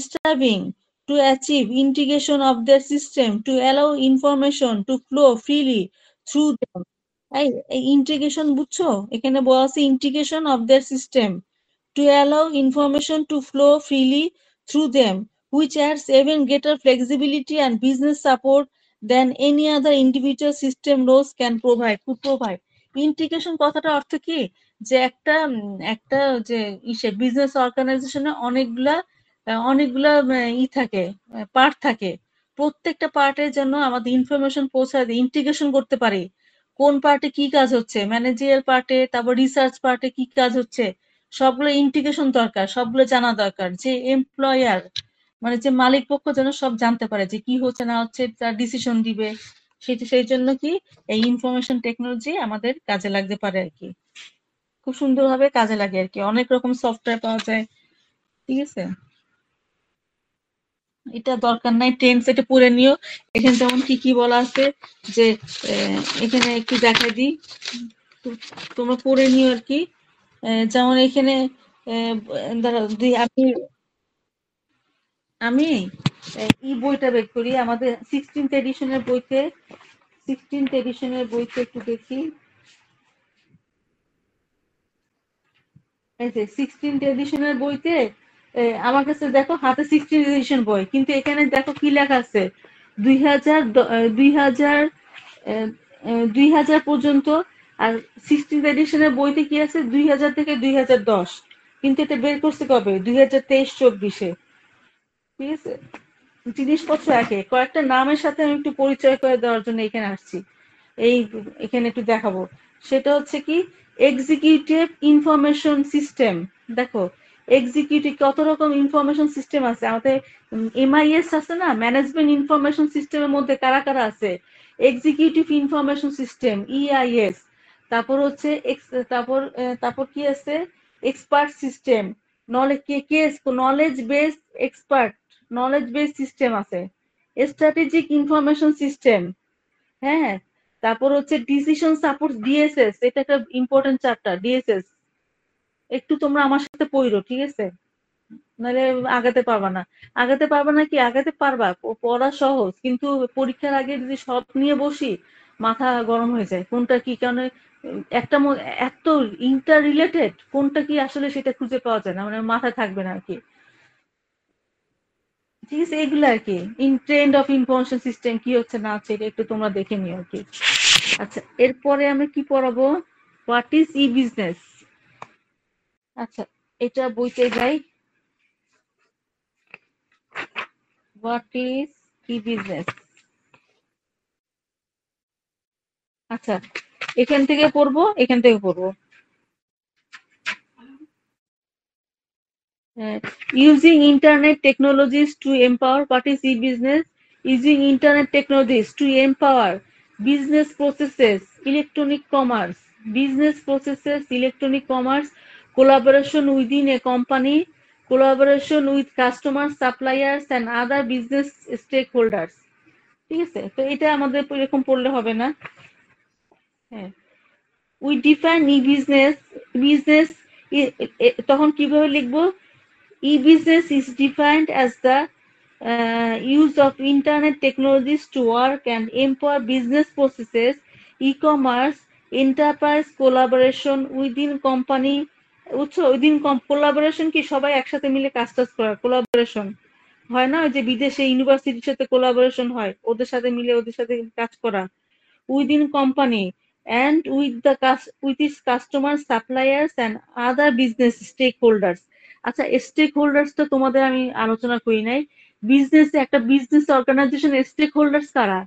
striving to achieve integration of their system to allow information to flow freely through them। এই integration বুঝছো? এখানে বলা আছে integration of their system to allow information to flow freely through them, which adds even greater flexibility and business support than any other individual system roles can provide. To provide integration কথাটা অর্থ কি, যে একটা যে business অর্গানাইজেশনে অনেকগুলা থাকে, part থাকে। প্রত্যেকটা পার্টের জন্য আমাদের ইনফরমেশন পৌঁছায় দিয়ে ইন্টিগ্রেশন করতে পারি। কোন পার্টে কি কাজ হচ্ছে, ম্যানেজারিয়াল পার্টে, তারপর রিসার্চ পার্টে কি কাজ হচ্ছে, সবগুলো ইন্টিগ্রেশন দরকার, সবগুলো জানা দরকার। যে এমপ্লয়ার মানে যে মালিক পক্ষ যেন সব জানতে পারে যে কি হচ্ছে না হচ্ছে, তার ডিসিশন দিবে। সেই জন্য কি এই ইনফরমেশন টেকনোলজি আমাদের কাজে লাগতে পারে আর কি, খুব সুন্দরভাবে কাজে লাগে আর কি। অনেক রকম সফটওয়্যার পাওয়া যায়, ঠিক আছে? এটা দরকার নাই, টেন্স এটা পড়ে নিও। এখানে যেমন কি কি বলা আছে, যে এখানে একটু দেখাই দিই, তোমরা পড়ে নিও আর কি। যেমন এখানে দাঁড়াও, আমি আমি ই বইটা বের করি, আমাদের 16th এডিশনের বইতে, 16th এডিশনের বইতে একটু দেখি। এই যে 16th এডিশনের বইতে আমার কাছে দেখো হাতে 16th এডিশন বই, কিন্তু এখানে দেখো কি লেখা আছে, 2000 2000 2000 পর্যন্ত। আর 16th এডিশনের বইতে কি আছে, 2000 থেকে 2010। কিন্তু এটা বের করছে কবে, 2023-24-এ, ঠিক আছে? জিনিসপত্র একে, কয়েকটা নামের সাথে আমি একটু পরিচয় করে দেওয়ার জন্য এখানে আসছি। এই এখানে একটু দেখাবো, সেটা হচ্ছে কি এক্সিকিউটিভ ইনফরমেশন সিস্টেম। দেখো এক্সিকিউটিভ কত রকম ইনফরমেশন সিস্টেম আছে আমাদের। এমআইএস আছে না, ম্যানেজমেন্ট ইনফরমেশন সিস্টেমের মধ্যে কারা কারা আছে? Executive information system, EIS. তারপর হচ্ছে তারপর কি আছে, expert system, knowledge base expert, knowledge base system আছে। স্ট্র্যাটেজিক ইনফরমেশন সিস্টেম, হ্যাঁ। তারপর হচ্ছে ডিসিশন সাপোর্ট, ডিএসএস, এটা একটা ইম্পর্টেন্ট চ্যাপ্টার, ডিএসএস। একটু তোমরা আমার সাথে পড়ো, ঠিক আছে? নাহলে আগাতে পারবা না। আগাতে পারবা না কি, আগাতে পারবা, পড়া সহজ, কিন্তু পরীক্ষার আগে যদি সব নিয়ে বসি মাথা গরম হয়ে যায়, কোনটা কি কারণে একটা এত ইন্টার রিলেটেড, কোনটা কি আসলে সেটা খুঁজে পাওয়া যায় না, মানে মাথায় থাকবে না আর কি, ঠিক আছে? এগুলো আর কি in trend of information system কি হচ্ছে না হচ্ছে, এটা একটু তোমরা দেখে নিও আর কি। আচ্ছা, এরপরে আমরা কি পড়াবো, হোয়াট ইজ ই বিজনেস। আচ্ছা, এটা বইতে যাই, হোয়াট ইজ ই বিজনেস। আচ্ছা, এখান থেকে পড়বো, এখান থেকে পড়বো। Using internet technologies to empower, what is e-business? Using internet technologies to empower business processes, electronic commerce, collaboration within a company, collaboration with customers, suppliers and other business stakeholders, ঠিক আছে? তো এটা আমাদের এরকম পড়লে হবে না, হ্যাঁ। We define e-business বিজনেস তখন কিভাবে লিখবো? E-business is defined as the use of internet technologies to work and empower business processes, e-commerce, enterprise collaboration within company. within collaboration কি সবাই একসাথে মিলে কাজ করা, কোলাবোরেশন হয় না, যে বিদেশে ইউনিভার্সিটির সাথে কোলাবোরেশন হয়, ওদের সাথে মিলে ওদের সাথে কাজ করা, within company and with its customers, suppliers and other business stakeholders. আচ্ছা, স্টেক হোল্ডার্স তো তোমাদের আমি আলোচনা করি নাই। বিজনেসে একটা বিজনেস অর্গানাইজেশন স্টেক হোল্ডার্স কারা?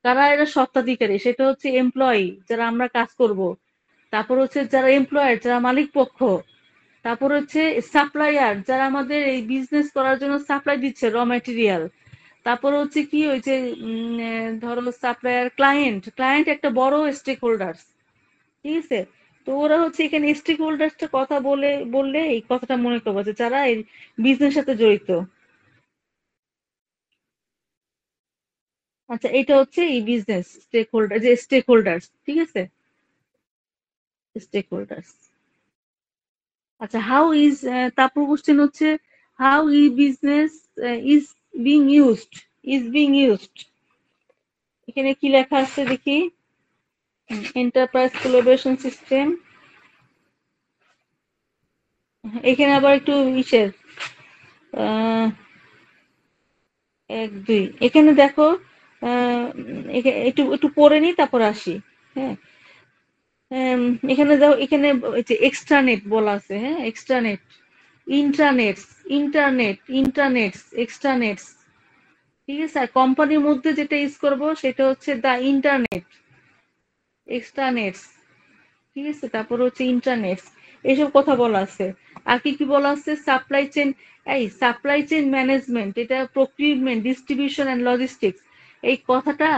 কারা এরা স্বত্বাধিকারী? সেটা হচ্ছে এমপ্লয়ি, যারা আমরা কাজ করব। তারপর হচ্ছে যারা এমপ্লয়ার, যারা মালিক পক্ষ। তারপর হচ্ছে সাপ্লায়ার, যারা আমাদের এই বিজনেস করার জন্য সাপ্লাই দিচ্ছে র ম্যাটেরিয়াল। তারপর হচ্ছে কি, ওই যে ধরো সাপ্লায়ার, ক্লায়েন্ট, ক্লায়েন্ট একটা বড় স্টেক হোল্ডার, ঠিক আছে? তো ওরা হচ্ছে এখানে স্টেক হোল্ডারটা কথা বললে এই কথাটা মনে করবো, যে যারা এই বিজনেস সাথে জড়িত। আচ্ছা, এটা হচ্ছে এই বিজনেস স্টেক হোল্ডার, যে স্টেক হোল্ডার, ঠিক আছে, স্টেক হোল্ডার। আচ্ছা, হাউ ইজ, তারপর কোশ্চেন হচ্ছে how e business is being used. এখানে কি লেখা আছে দেখি? Enterprise collaboration system. এখানে আবার একটু ইসের আহ, 1 2 এখানে দেখো, একটু একটু পড়ে নি, তারপর আসি। হ্যাঁ, এখানে দেখো, এখানে এক্সট্রানেট বলা আছে। হ্যাঁ, এক্সট্রানেট, ইন্ট্রানেটস, ইন্টারনেটস, এক্সট্রানেটস, ঠিক আছে। আর কোম্পানির মধ্যে যেটা ইউজ করবো সেটা হচ্ছে দা ইন্টারনেট, এক্সট্রানেটস, ঠিক আছে। তারপর হচ্ছে ইন্টারনেটস, এইসব কথা বলা আছে। আর কি কি বলা আছে? সাপ্লাই চেইন, এই সাপ্লাই চেইন ম্যানেজমেন্ট, এটা প্রকিউরমেন্ট, ডিস্ট্রিবিউশন এন্ড লজিস্টিক্স, এই কথাটা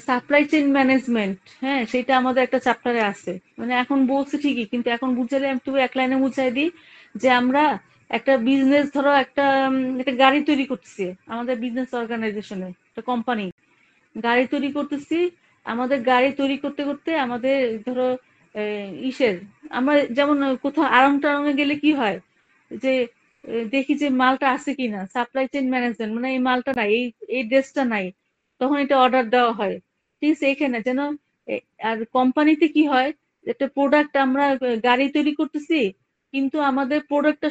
সাপ্লাই চেইন ম্যানেজমেন্ট, হ্যাঁ, সেটা আমাদের একটা চ্যাপ্টারে আছে। মানে এখন বলছে ঠিকই, কিন্তু এখন বুঝালে আমি একটু এক লাইনে বুঝাই দিই, যে আমরা একটা বিজনেস, ধরো একটা গাড়ি তৈরি করতেছি আমাদের বিজনেস অর্গানাইজেশনে, একটা কোম্পানি গাড়ি তৈরি করতেছি। আমাদের গাড়ি তৈরি করতে করতে আমাদের, ধরো ইসের, আমরা যেমন কোথাও আড়ং টাড়ং গেলে কি হয়, যে দেখি যে মালটা আছে কিনা, সাপ্লাই চেইন ম্যানেজমেন্ট, মানে এই মালটা নাই, এই ড্রেসটা নাই, তখন এটা অর্ডার দেওয়া হয়, ঠিক আছে। এখানে যেন আর কোম্পানিতে কি হয়, একটা প্রোডাক্ট আমরা গাড়ি তৈরি করতেছি, কিন্তু আমাদের প্রোডাক্টটা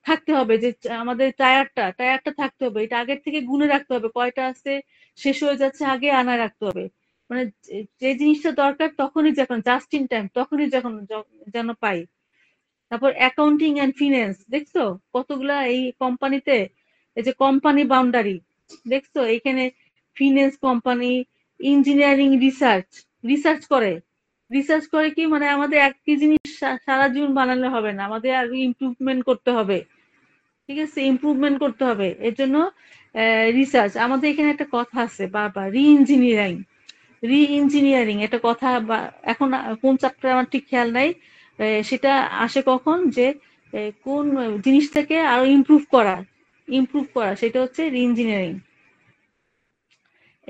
থাকতে হবে, যে আমাদের টায়ারটা থাকতে হবে, এটা আগের থেকে গুনে রাখতে হবে কয়টা আছে, শেষ হয়ে যাচ্ছে, আগে আনা রাখতে হবে। মানে যে জিনিসটা দরকার তখনই, যখন জাস্ট ইন টাইম, তখনই যখন যেন পাই। তারপর অ্যাকাউন্টিং এন্ড ফিন্যান্স, দেখছো কতগুলা এই কোম্পানিতে, এই যে কোম্পানি বাউন্ডারি, দেখছো এখানে ফিন্যান্স কোম্পানি, ইঞ্জিনিয়ারিং, রিসার্চ করে। রিসার্চ করে কি, মানে আমাদের একই জিনিস সারা জীবন বানালে হবে না, আমাদের আগে ইমপ্রুভমেন্ট করতে হবে, ঠিক আছে, ইমপ্রুভমেন্ট করতে হবে। এর জন্য রিসার্চ। আমাদের এখানে একটা কথা আছে বারবার, রি ইঞ্জিনিয়ারিং একটা কথা, বা এখন কোন চ্যাপ্টার আমার ঠিক খেয়াল নাই। সেটা আসে কখন, যে কোন জিনিসটাকে আরো ইমপ্রুভ করা, সেটা হচ্ছে রি ইঞ্জিনিয়ারিং।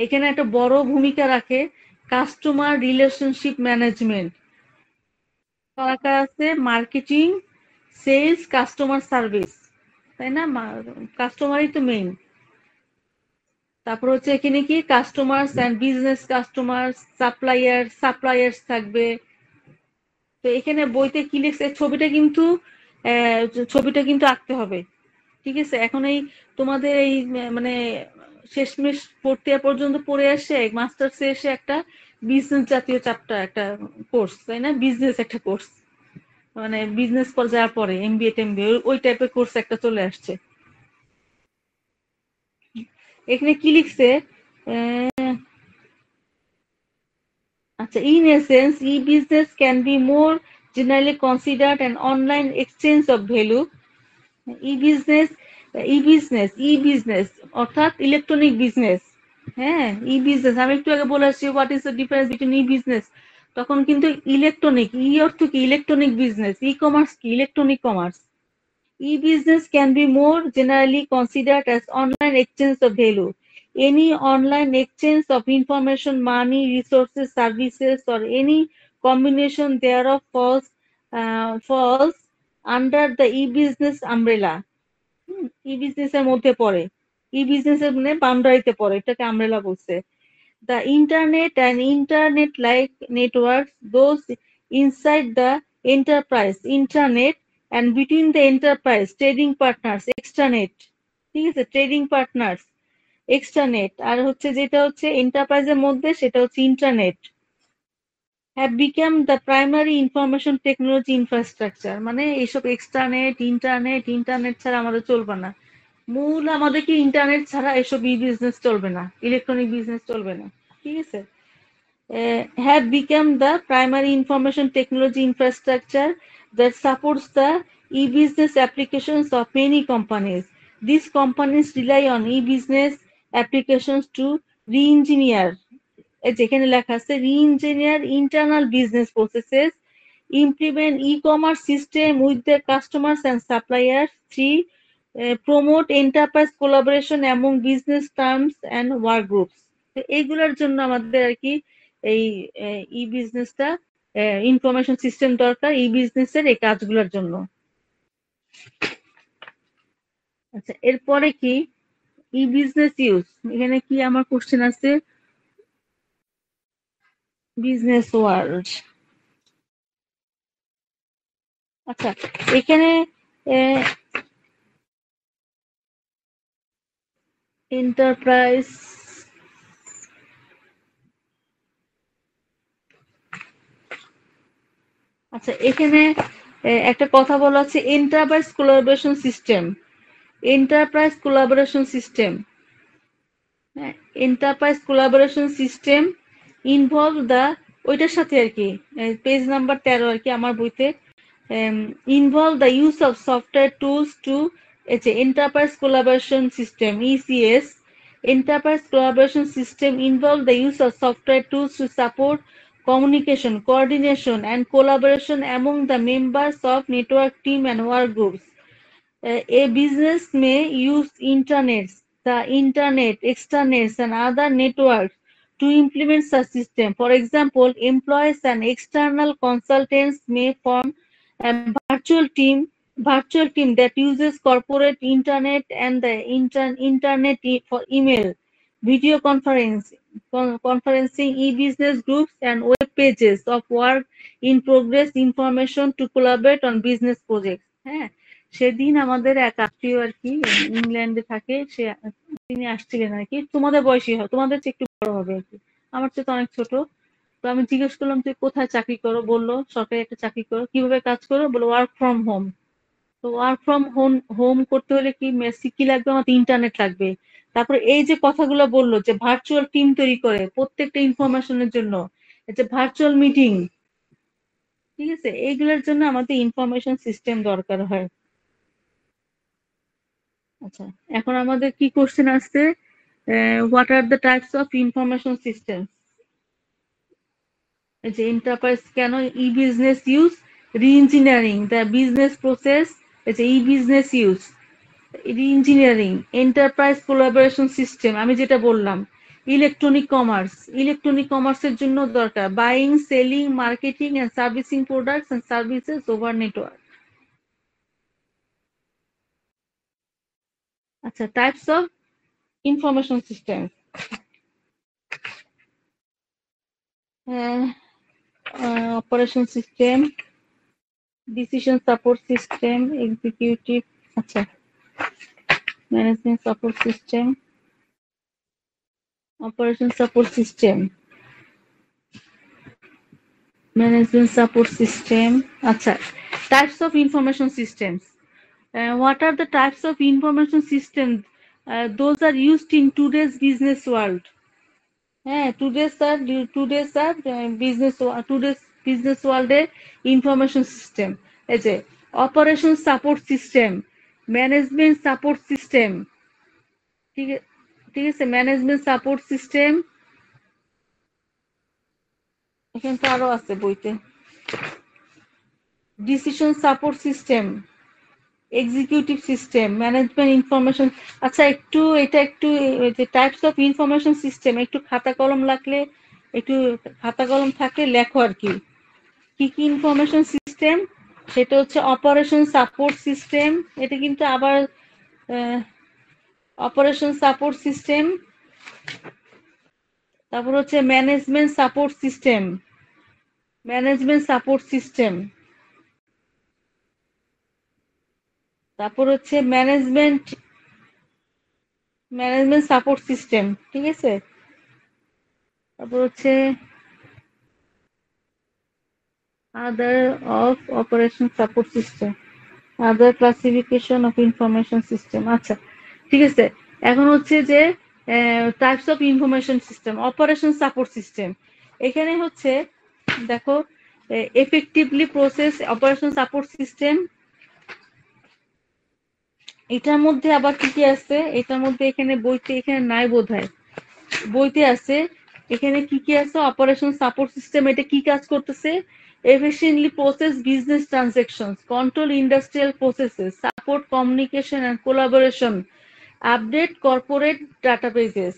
এখানে একটা বড় ভূমিকা রাখে কাস্টমার রিলেশনশিপ ম্যানেজমেন্ট। কার আছে? মার্কেটিং, সেলস, কাস্টমার সার্ভিস, তাই না? কাস্টমারই তো মেইন। তারপর হচ্ছে এখানে কি, customers and business customers, suppliers থাকবে। তো এখানে বইতে কি লিখছে, ছবিটা কিন্তু আঁকতে হবে, ঠিক আছে। এখন এই তোমাদের এই মানে শেষমেশ 4th ইয়ার পর্যন্ত পড়ে আসে, মাস্টার্সে এসে একটা বিজনেস জাতীয় চ্যাপ্টার, একটা কোর্স, তাই না? বিজনেস একটা কোর্স, মানে বিজনেস পর যাওয়ার পরে এমবিএ টেমবিএ ওই টাইপের কোর্স একটা চলে আসছে। এখানে কি লিখছে? আচ্ছা, in essence, e-business can be more generally considered an online exchange of value. ই-বিজনেস, ই-বিজনেস অর্থাৎ ইলেকট্রনিক বিজনেস। হ্যাঁ, ই-বিজনেস, আমি একটু আগে বলে আসছি what is the difference between e business. তখন কিন্তু ইলেকট্রনিক, ই অর্থ কি? Electronic business. ই কমার্স কি? Electronic commerce. E-business can be more generally considered as online exchange of value. Any online exchange of information, money, resources, services, or any combination thereof falls falls under the e-business umbrella. ই-বিজনেস এর মধ্যে পড়ে, ই-বিজনেস এর মানে বাউন্ডারিতে পড়ে, এটাকে umbrella বলছে। The internet and internet-like networks, those inside the enterprise, intranet, and between the enterprise, trading partners, extranet, ঠিক আছে, ট্রেডিং পার্টনার্স, এক্সট্রানেট, আর হচ্ছে যেটা হচ্ছে এন্টারপ্রাইজের মধ্যে সেটা হচ্ছে internet, have become the primary information technology infrastructure। মানে এইসব এক্সট্রানেট, ইন্টারনেট ছাড়া আমাদের চলবে না। মূল আমাদের কি ইন্টারনেট ছাড়া এসব ই বিজনেস চলবে না, ইলেকট্রনিক বিজনেস চলবে না, ঠিক আছে। Have become the primary information technology infrastructure that supports the e-business applications of many companies. These companies rely on e-business applications to re-engineer, যেখানে লেখা আছে re-engineer internal business processes, implement e-commerce system with their customers and suppliers, 3, promote enterprise collaboration among business terms and work groups। তো এইগুলোর জন্য আমাদের আর কি এই ই বিজনেসটা, ইনফরমেশন সিস্টেম দরকার ই বিজনেসের এই কাজগুলোর জন্য। আচ্ছা, এরপরে কি ই বিজনেস ইউজ, এখানে কি আমার কোশ্চেন আছে, বিজনেস ওয়ার্ল্ড। আচ্ছা, এখানে এন্টারপ্রাইজ, আচ্ছা এখানে একটা কথা বলা আছে enterprise collaboration system, enterprise collaboration system, enterprise collaboration system involve the, ওইটার সাথে আর কি পেজ নাম্বার 13 আর কি আমার বইতে, involve the use of software tools to enterprise collaboration system ECS। Enterprise collaboration system involve the use of software tools to support communication, coordination, and collaboration among the members of network team and work groups। A business may use the internet, extranets, and other networks to implement such system. For example, employees and external consultants may form a virtual team that uses corporate internet and the internet for email, video conferencing, e-business groups, and web pages of work in progress information to collaborate on business projects। হ্যাঁ, সেদিন আমাদের এক আত্মীয় আর কি ইংল্যান্ডে থাকে, সে তিনি আসছিলেন আর কি, তোমাদের বয়সী হয়, তোমাদের চেয়ে একটু বড় হবে আর কি, আমার চেয়ে তো অনেক ছোট। তো আমি জিজ্ঞেস করলাম তুই কোথায় চাকরি করো, বললো সরকারি একটা চাকরি করো, কিভাবে কাজ করো, বলো ওয়ার্ক ফ্রম হোম। তো ওয়ার্ক ফ্রম হোম করতে হলে কি কি লাগবে, আমাদের ইন্টারনেট লাগবে। তারপরে এই যে কথাগুলো বললো যে ভার্চুয়াল টিম তৈরি করে প্রত্যেকটা ইনফরমেশনের জন্য, যে ভার্চুয়াল মিটিং, ঠিক আছে, এইগুলোর জন্য আমাদের ইনফরমেশন সিস্টেম দরকার হয়। আচ্ছা, এখন আমাদের কি কোশ্চেন আসছে, what are the types of information system, যে enterprise can e business use, reengineering the business process, e business use, reengineering, enterprise collaboration system, আমি যেটা বললাম, ইলেকট্রনিক কমার্সের জন্য দরকার, buying, selling, marketing and servicing products and services over network. আচ্ছা, types of information system, operation system, decision support system, executive, আচ্ছা management support system, operation support system, management support system. আচ্ছা, types of information systems, what are the types of information systems, those are used in today's business world। হ্যাঁ, today's business world এ information system, এই যে operation support system, management support system, ঠিক আছে, management support system, এখানে তো আরো আছে বইতে, decision support system, executive system, management information. আচ্ছা, এটা একটু যে টাইপস অফ ইনফরমেশন সিস্টেম, একটু খাতা কলম লাগলে, একটু খাতা কলম থাকলে লেখো আর কি, কি ইনফরমেশন সিস্টেম, সেটা হচ্ছে অপারেশন সাপোর্ট সিস্টেম। এটা কিন্তু আবার অপারেশন সাপোর্ট সিস্টেম। তারপর হচ্ছে management support system, management support system. তারপর হচ্ছে ম্যানেজমেন্ট ম্যানেজমেন্ট সাপোর্ট সিস্টেম, ঠিক আছে। তারপর হচ্ছে other of operation support system, other classification of information system. আচ্ছা, ঠিক আছে। এখন হচ্ছে যে types of information system, operation support system. এখানে হচ্ছে দেখো, effectively process operation support system. এটার মধ্যে আবার কি কি আছে, এটার মধ্যে এখানে বইতে এখানে নাই বোধহয়, বইতে আছে। এখানে কি কি আছে, অপারেশন সাপোর্ট সিস্টেম এটা কি কাজ করতেছে, efficiently process business transactions, control industrial processes, support communication and collaboration, update corporate databases.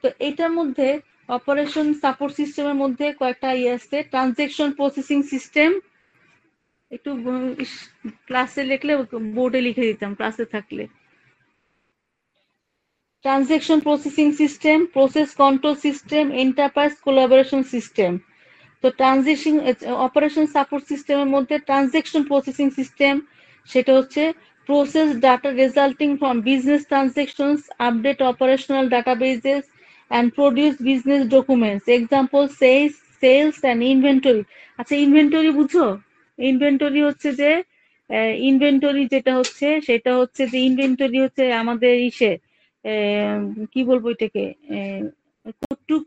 তো এটার মধ্যে অপারেশন সাপোর্ট সিস্টেমের মধ্যে কয়েকটা ইয়ে আছে। ট্রানজেকশন প্রসেসিং সিস্টেম, একটু ক্লাসে লিখলে বোর্ডে লিখে দিতাম ক্লাসে থাকলে। Transaction processing system, process control system, enterprise collaboration system. তো ট্রানজেকশন অপারেশন সাপোর্ট সিস্টেমের মধ্যে ট্রানজেকশন প্রসেসিং সিস্টেম, সেটা হচ্ছে process data resulting from business transactions, update operational databases, and produce business documents. Example, sales and inventory. আচ্ছা, inventory বুঝো? Inventory হচ্ছে যে inventory যেটা হচ্ছে সেটা হচ্ছে যে ইনভেন্টরি হচ্ছে আমাদের ইসে কি বলবো এটাকে, কতটুক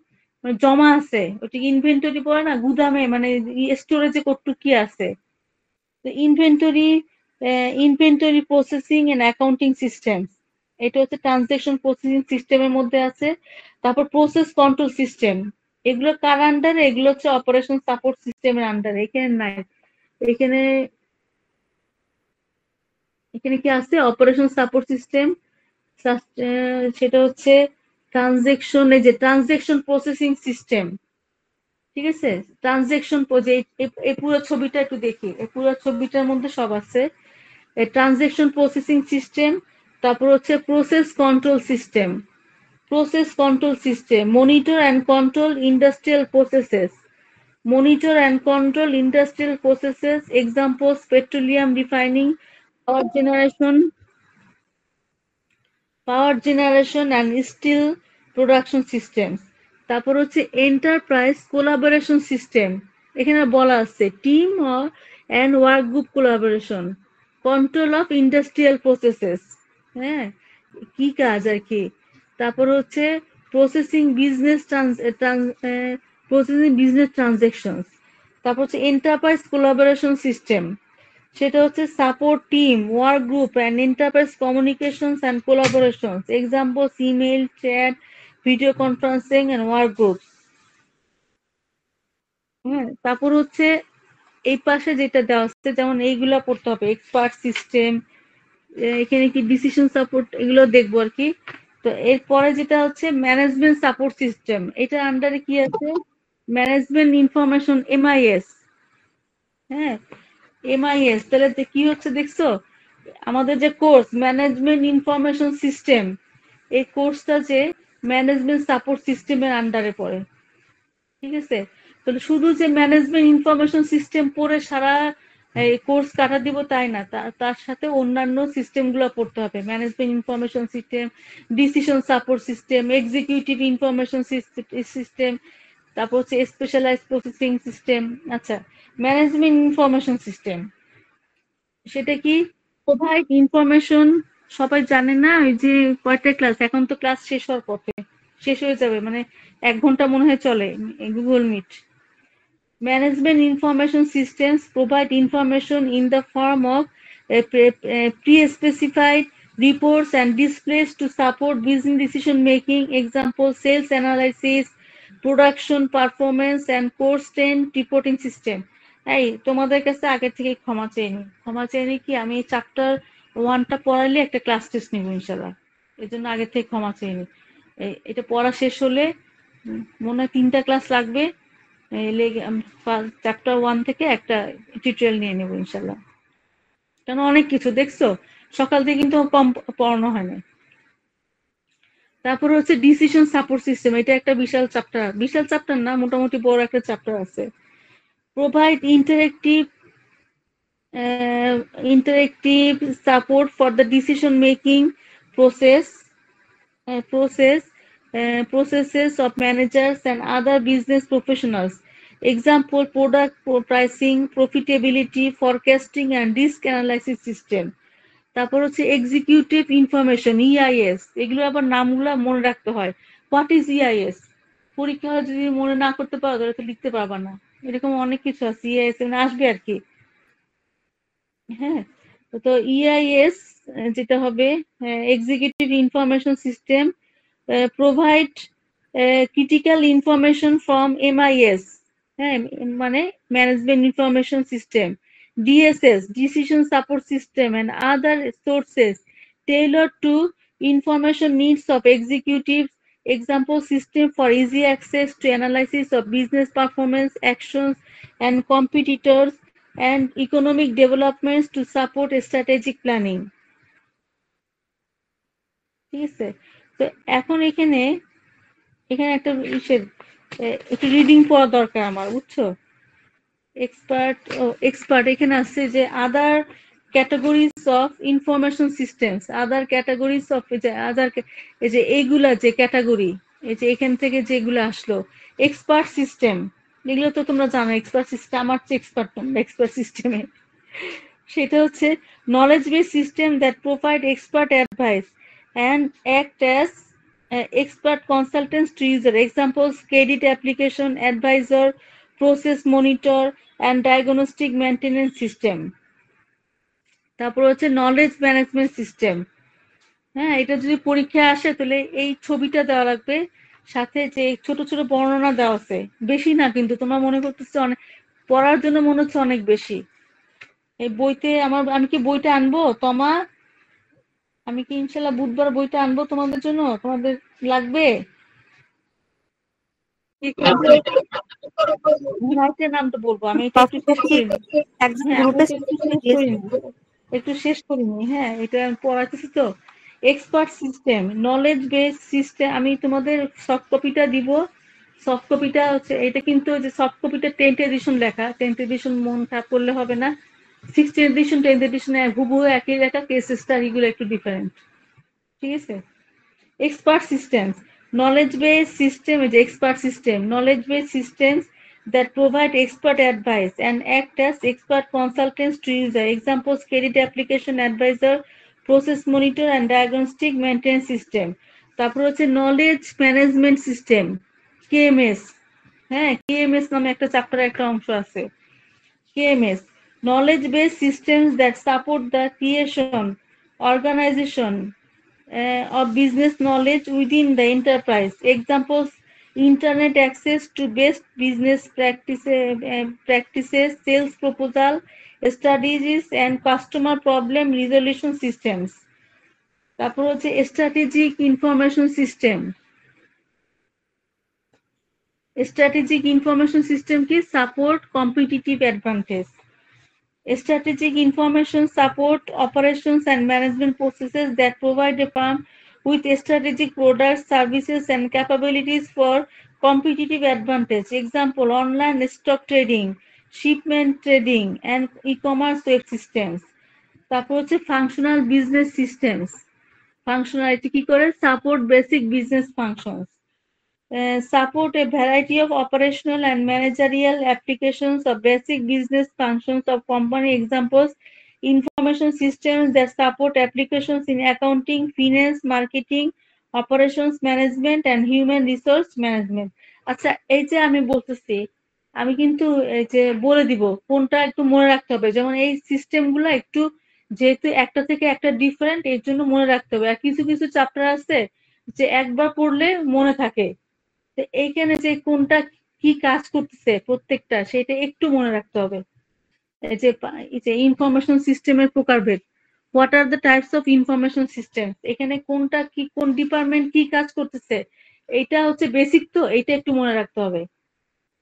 জমা আছে ওটাকে ইনভেন্টরি বলে না, গুদামে মানে স্টোরেজে কতটুক কি আছে। তো inventory processing and accounting system, এটা হচ্ছে ট্রানজেকশন প্রসেসিং সিস্টেমের মধ্যে আছে। তারপর প্রসেস কন্ট্রোল সিস্টেম, এগুলো কার আন্ডারে, এগুলো হচ্ছে অপারেশন সাপোর্ট সিস্টেমের আন্ডারে। এখানে নাই, এখানে এখানে কি আছে, অপারেশন সাপোর্ট সিস্টেম, সেটা হচ্ছে ট্রানজেকশন, এই যে ট্রানজেকশন প্রসেসিং সিস্টেম, ঠিক আছে। ট্রানজেকশন এই পুরো ছবিটা একটু দেখি, এই পুরো ছবিটার মধ্যে সব আছে। ট্রানজেকশন প্রসেসিং সিস্টেম, তারপর হচ্ছে process control system, process control system, monitor and control industrial processes, monitor and control industrial processes. Examples, petroleum refining, power generation, and steel production systems. তারপর হচ্ছে এন্টারপ্রাইজ কোলাবোরেশন সিস্টেম, এখানে বলা আছে team and work group collaboration, control of industrial processes, হ্যাঁ, কি কাজ আর কি। তারপর হচ্ছে প্রসেসিং বিজনেস ট্রানজেকশনস। তারপর হচ্ছে এন্টারপ্রাইজ কোলাবোরেশন সিস্টেম, সেটা হচ্ছে support team, work group and enterprise communications and কোলাবোরেশনস। Examples, email, chat, video conferencing and work groups. হ্যাঁ, তারপর হচ্ছে এই পাশে যেটা দেওয়া আছে যেমন এইগুলা পড়তে হবে, এক্সপার্ট সিস্টেম, এখানে কি ডিসিশন সাপোর্ট, এগুলো দেখবো আর কি। তো এরপরে যেটা হচ্ছে ম্যানেজমেন্ট সাপোর্ট সিস্টেম, এটা আন্ডারে কি আছে, ম্যানেজমেন্ট ইনফরমেশন, এমআইএস। হ্যাঁ, এমআইএস, তাহলে কি হচ্ছে দেখছো, আমাদের যে কোর্স ম্যানেজমেন্ট ইনফরমেশন সিস্টেম, এই কোর্সটা যে ম্যানেজমেন্ট সাপোর্ট সিস্টেমের আন্ডারে পড়ে, ঠিক আছে। তাহলে শুধু যে ম্যানেজমেন্ট ইনফরমেশন সিস্টেম পড়ে সারা এই কোর্স কাটা দিব তাই না, তার সাথে অন্যান্য সিস্টেম গুলো পড়তে হবে। Management information system, decision support system, executive information system, তারপর হচ্ছে স্পেশালাইজ প্রসেসিং সিস্টেম। আচ্ছা, ম্যানেজমেন্ট ইনফরমেশন সিস্টেম সেটা কি, প্রোভাইড ইনফরমেশন, সবাই জানে না ওই যে কয়টা ক্লাস, এখন তো ক্লাস শেষ হওয়ার পথে, শেষ হয়ে যাবে মানে 1 ঘন্টা মনে হয় চলে Google meet. Management information systems provide information in the form of pre-specified reports and displays to support business decision making. Example, sales analysis, production performance, and course trend reporting system. এই তোমাদের কাছে আগে থেকে ক্ষমা চাইনি কি আমি চ্যাপ্টার 1টা পড়াইলে একটা ক্লাস টেস্ট নিব ইনশাআল্লাহ, এই জন্য আগে থেকে ক্ষমা চাইনি। এটা পড়া শেষ হলে মনে হয় 3টা ক্লাস লাগবে, চ্যাপ্টার 1 থেকে একটা টিউটোরিয়াল নিয়ে নেব ইনশাল্লাহ। কারণ অনেক কিছু দেখছো, সকাল থেকে কিন্তু কম পড়ানো হয় না। তারপর হচ্ছে ডিসিশন সাপোর্ট সিস্টেম, এটা একটা বিশাল চ্যাপ্টার না, মোটামুটি বড় একটা চ্যাপ্টার আছে। Provide interactive support for the decision making process processes of managers and other business professionals. Example, product pricing, profitability, forecasting and risk analysis system. তারপর হচ্ছে এক্সিকিউটিভ ইনফরমেশন, ইআইএস, এগুলো আবার নামগুলো মনে রাখতে হয়। What is EIS? পরীক্ষা হলে যদি মনে না করতে পারো তাহলে তো লিখতে পারবা না। এরকম অনেক কিছু আছে, ইআইএস আসবে আর কি। হ্যাঁ, তো ইআইএস যেটা হবে executive information system, provide critical information from MIS, হ্যাঁ, মানে management information system, DSS, decision support system and other sources tailored to information needs of executives. Example, system for easy access to analysis of business performance, actions and competitors and economic developments to support strategic planning. ঠিক আছে? তো এখন এখানে এখানে একটা একটু reading পড়া দরকার আমার, বুঝছো? এক্সপার্ট এখানে আছে যে আদার categories of information systems, other categories of এই যে এইগুলা যে ক্যাটাগরি, এই যে এখান থেকে যেগুলো আসলো, এক্সপার্ট সিস্টেম, এগুলো তো তোমরা জানো। এক্সপার্ট সিস্টেম, আমার চেয়ে এক্সপার্ট তোমরা এক্সপার্ট সিস্টেমে। সেটা হচ্ছে knowledge based system that provide expert advice and act as expert consultants to user. Examples, credit application advisor, process monitor and diagnostic maintenance system. তারপর হচ্ছে knowledge management system। হ্যাঁ, এটা যদি পরীক্ষায় আসে তাহলে এই ছবিটা দেওয়া লাগবে, সাথে যে ছোট ছোট বর্ণনা দেওয়া আছে, বেশি না কিন্তু, তোমরা মনে করতেছো অনেক, পড়ার জন্য মনে হচ্ছে অনেক বেশি। এই বইতে আমি কি বইটা আনবো তোমা? আমি কি ইনশাল্লাহ বুধবার বইটা আনবো তোমাদের জন্য? তোমাদের লাগবে? রাইটের নাম তো বলবো, আমি এটা একটু শেষ করি নি। একজন হ্যাঁ, আমি গ্রুপে এটা একটু শেষ করিনি, একটু শেষ করিনি। হ্যাঁ, এটা আমি পড়াতেছি তো। Expert system, knowledge base system, আমি তোমাদের সফট কপিটা দিব। সফট কপিটা হচ্ছে এটা, কিন্তু যে সফট কপিটা 10th এডিশন লেখা, 10th এডিশন মন খারাপ করলে হবে না। 6th এডিশন 10th এডিশনে হুবহু একই লেখা, কেস স্টাডিগুলো একটু ডিফারেন্ট। ঠিক আছে? Expert systems, knowledge-based system is expert system, knowledge-based systems that provide expert advice and act as expert consultants to user. Examples, credit application advisor, process monitor and diagnostic maintenance system. তারপর হচ্ছে knowledge management system, KMS। হ্যাঁ, KMS নামে একটা চ্যাপ্টারে একটা অংশ আছে। KMS, knowledge-based systems that support the creation, organization of business knowledge within the enterprise. Examples, internet access to best business practices, sales proposal, strategies and customer problem resolution systems. তারপর হচ্ছে strategic information system। Strategic information system কি? Support competitive advantage. Strategic information support operations and management processes that provide a firm with strategic products, services, and capabilities for competitive advantage. Example, online stock trading, shipment trading, and e-commerce web systems. তারপর হচ্ছে functional business systems. Functionality কি করে? Support basic business functions. Support a variety of operational and managerial applications of basic business functions of company. Examples, information systems that support applications in accounting, finance, marketing, operations management and human resource management. আচ্ছা, এই যে আমি বলতেছি, আমি কিন্তু এই যে বলে দিব কোনটা একটু মনে রাখতে হবে। যেমন এই সিস্টেমগুলো একটু, যেহেতু একটা থেকে একটা ডিফারেন্ট, এর জন্য মনে রাখতে হবে। আর কিছু কিছু চ্যাপ্টার আছে যে একবার পড়লে মনে থাকে। তো এইখানে যে কোনটা কি কাজ করতেছে প্রত্যেকটা, সেটা একটু মনে রাখতে হবে। এই যে ইনফরমেশন সিস্টেমের প্রকারভেদ, what are the types of information system, এখানে কোনটা কি, কোন ডিপার্টমেন্ট কি কাজ করতেছে, এটা হচ্ছে বেসিক, তো এইটা একটু মনে রাখতে হবে।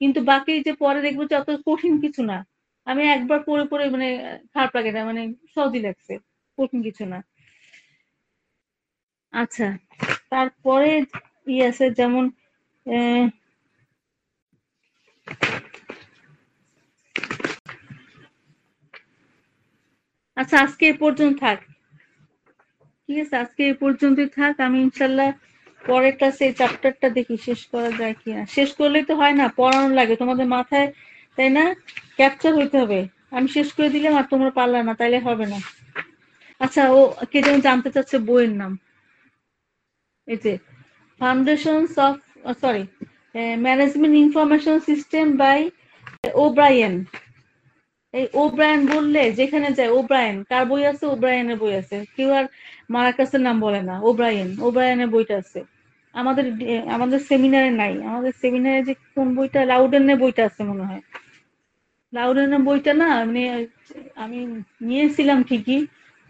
কিন্তু বাকি যে পরে দেখবো যে অত কঠিন কিছু না, আমি একবার পড়ে পড়ে মানে খারাপ লাগে না, মানে সহজই লাগছে, কঠিন কিছু না। আচ্ছা, তারপরে আছে যেমন আহ, আচ্ছা আজকে এ পর্যন্ত থাক, ঠিক আছে, আজকে এ পর্যন্তই থাক। আমি ইনশাল্লাহ পরের ক্লাসে এই চ্যাপ্টারটা দেখি শেষ করা যায় কিনা। শেষ করলেই তো হয় না, পড়ানো লাগে তোমাদের মাথায়, তাই না? ক্যাপচার হইতে হবে। আমি শেষ করে দিলাম আর তোমরা পারলা না, তাইলে হবে না। আচ্ছা, ও কে যেন জানতে চাচ্ছে বইয়ের নাম। এই যে foundations of, sorry, management information system by O'Brien. এই ওব্রায়েন বললে যেখানে যায়, ওব্রায়েন কার বই আছে? ওব্রায়েনের বই আছে। কেউ আর মারাকাসের নাম বলে না, ওব্রায়েন, ওব্রায়েনের বইটা আছে। আমাদের আমাদের সেমিনারে নাই, আমাদের সেমিনারে যে কোন বইটা, লাউডেনের বইটা আছে মনে হয়। লাউডেনের বইটা না মানে আমি নিয়েছিলাম ঠিকই,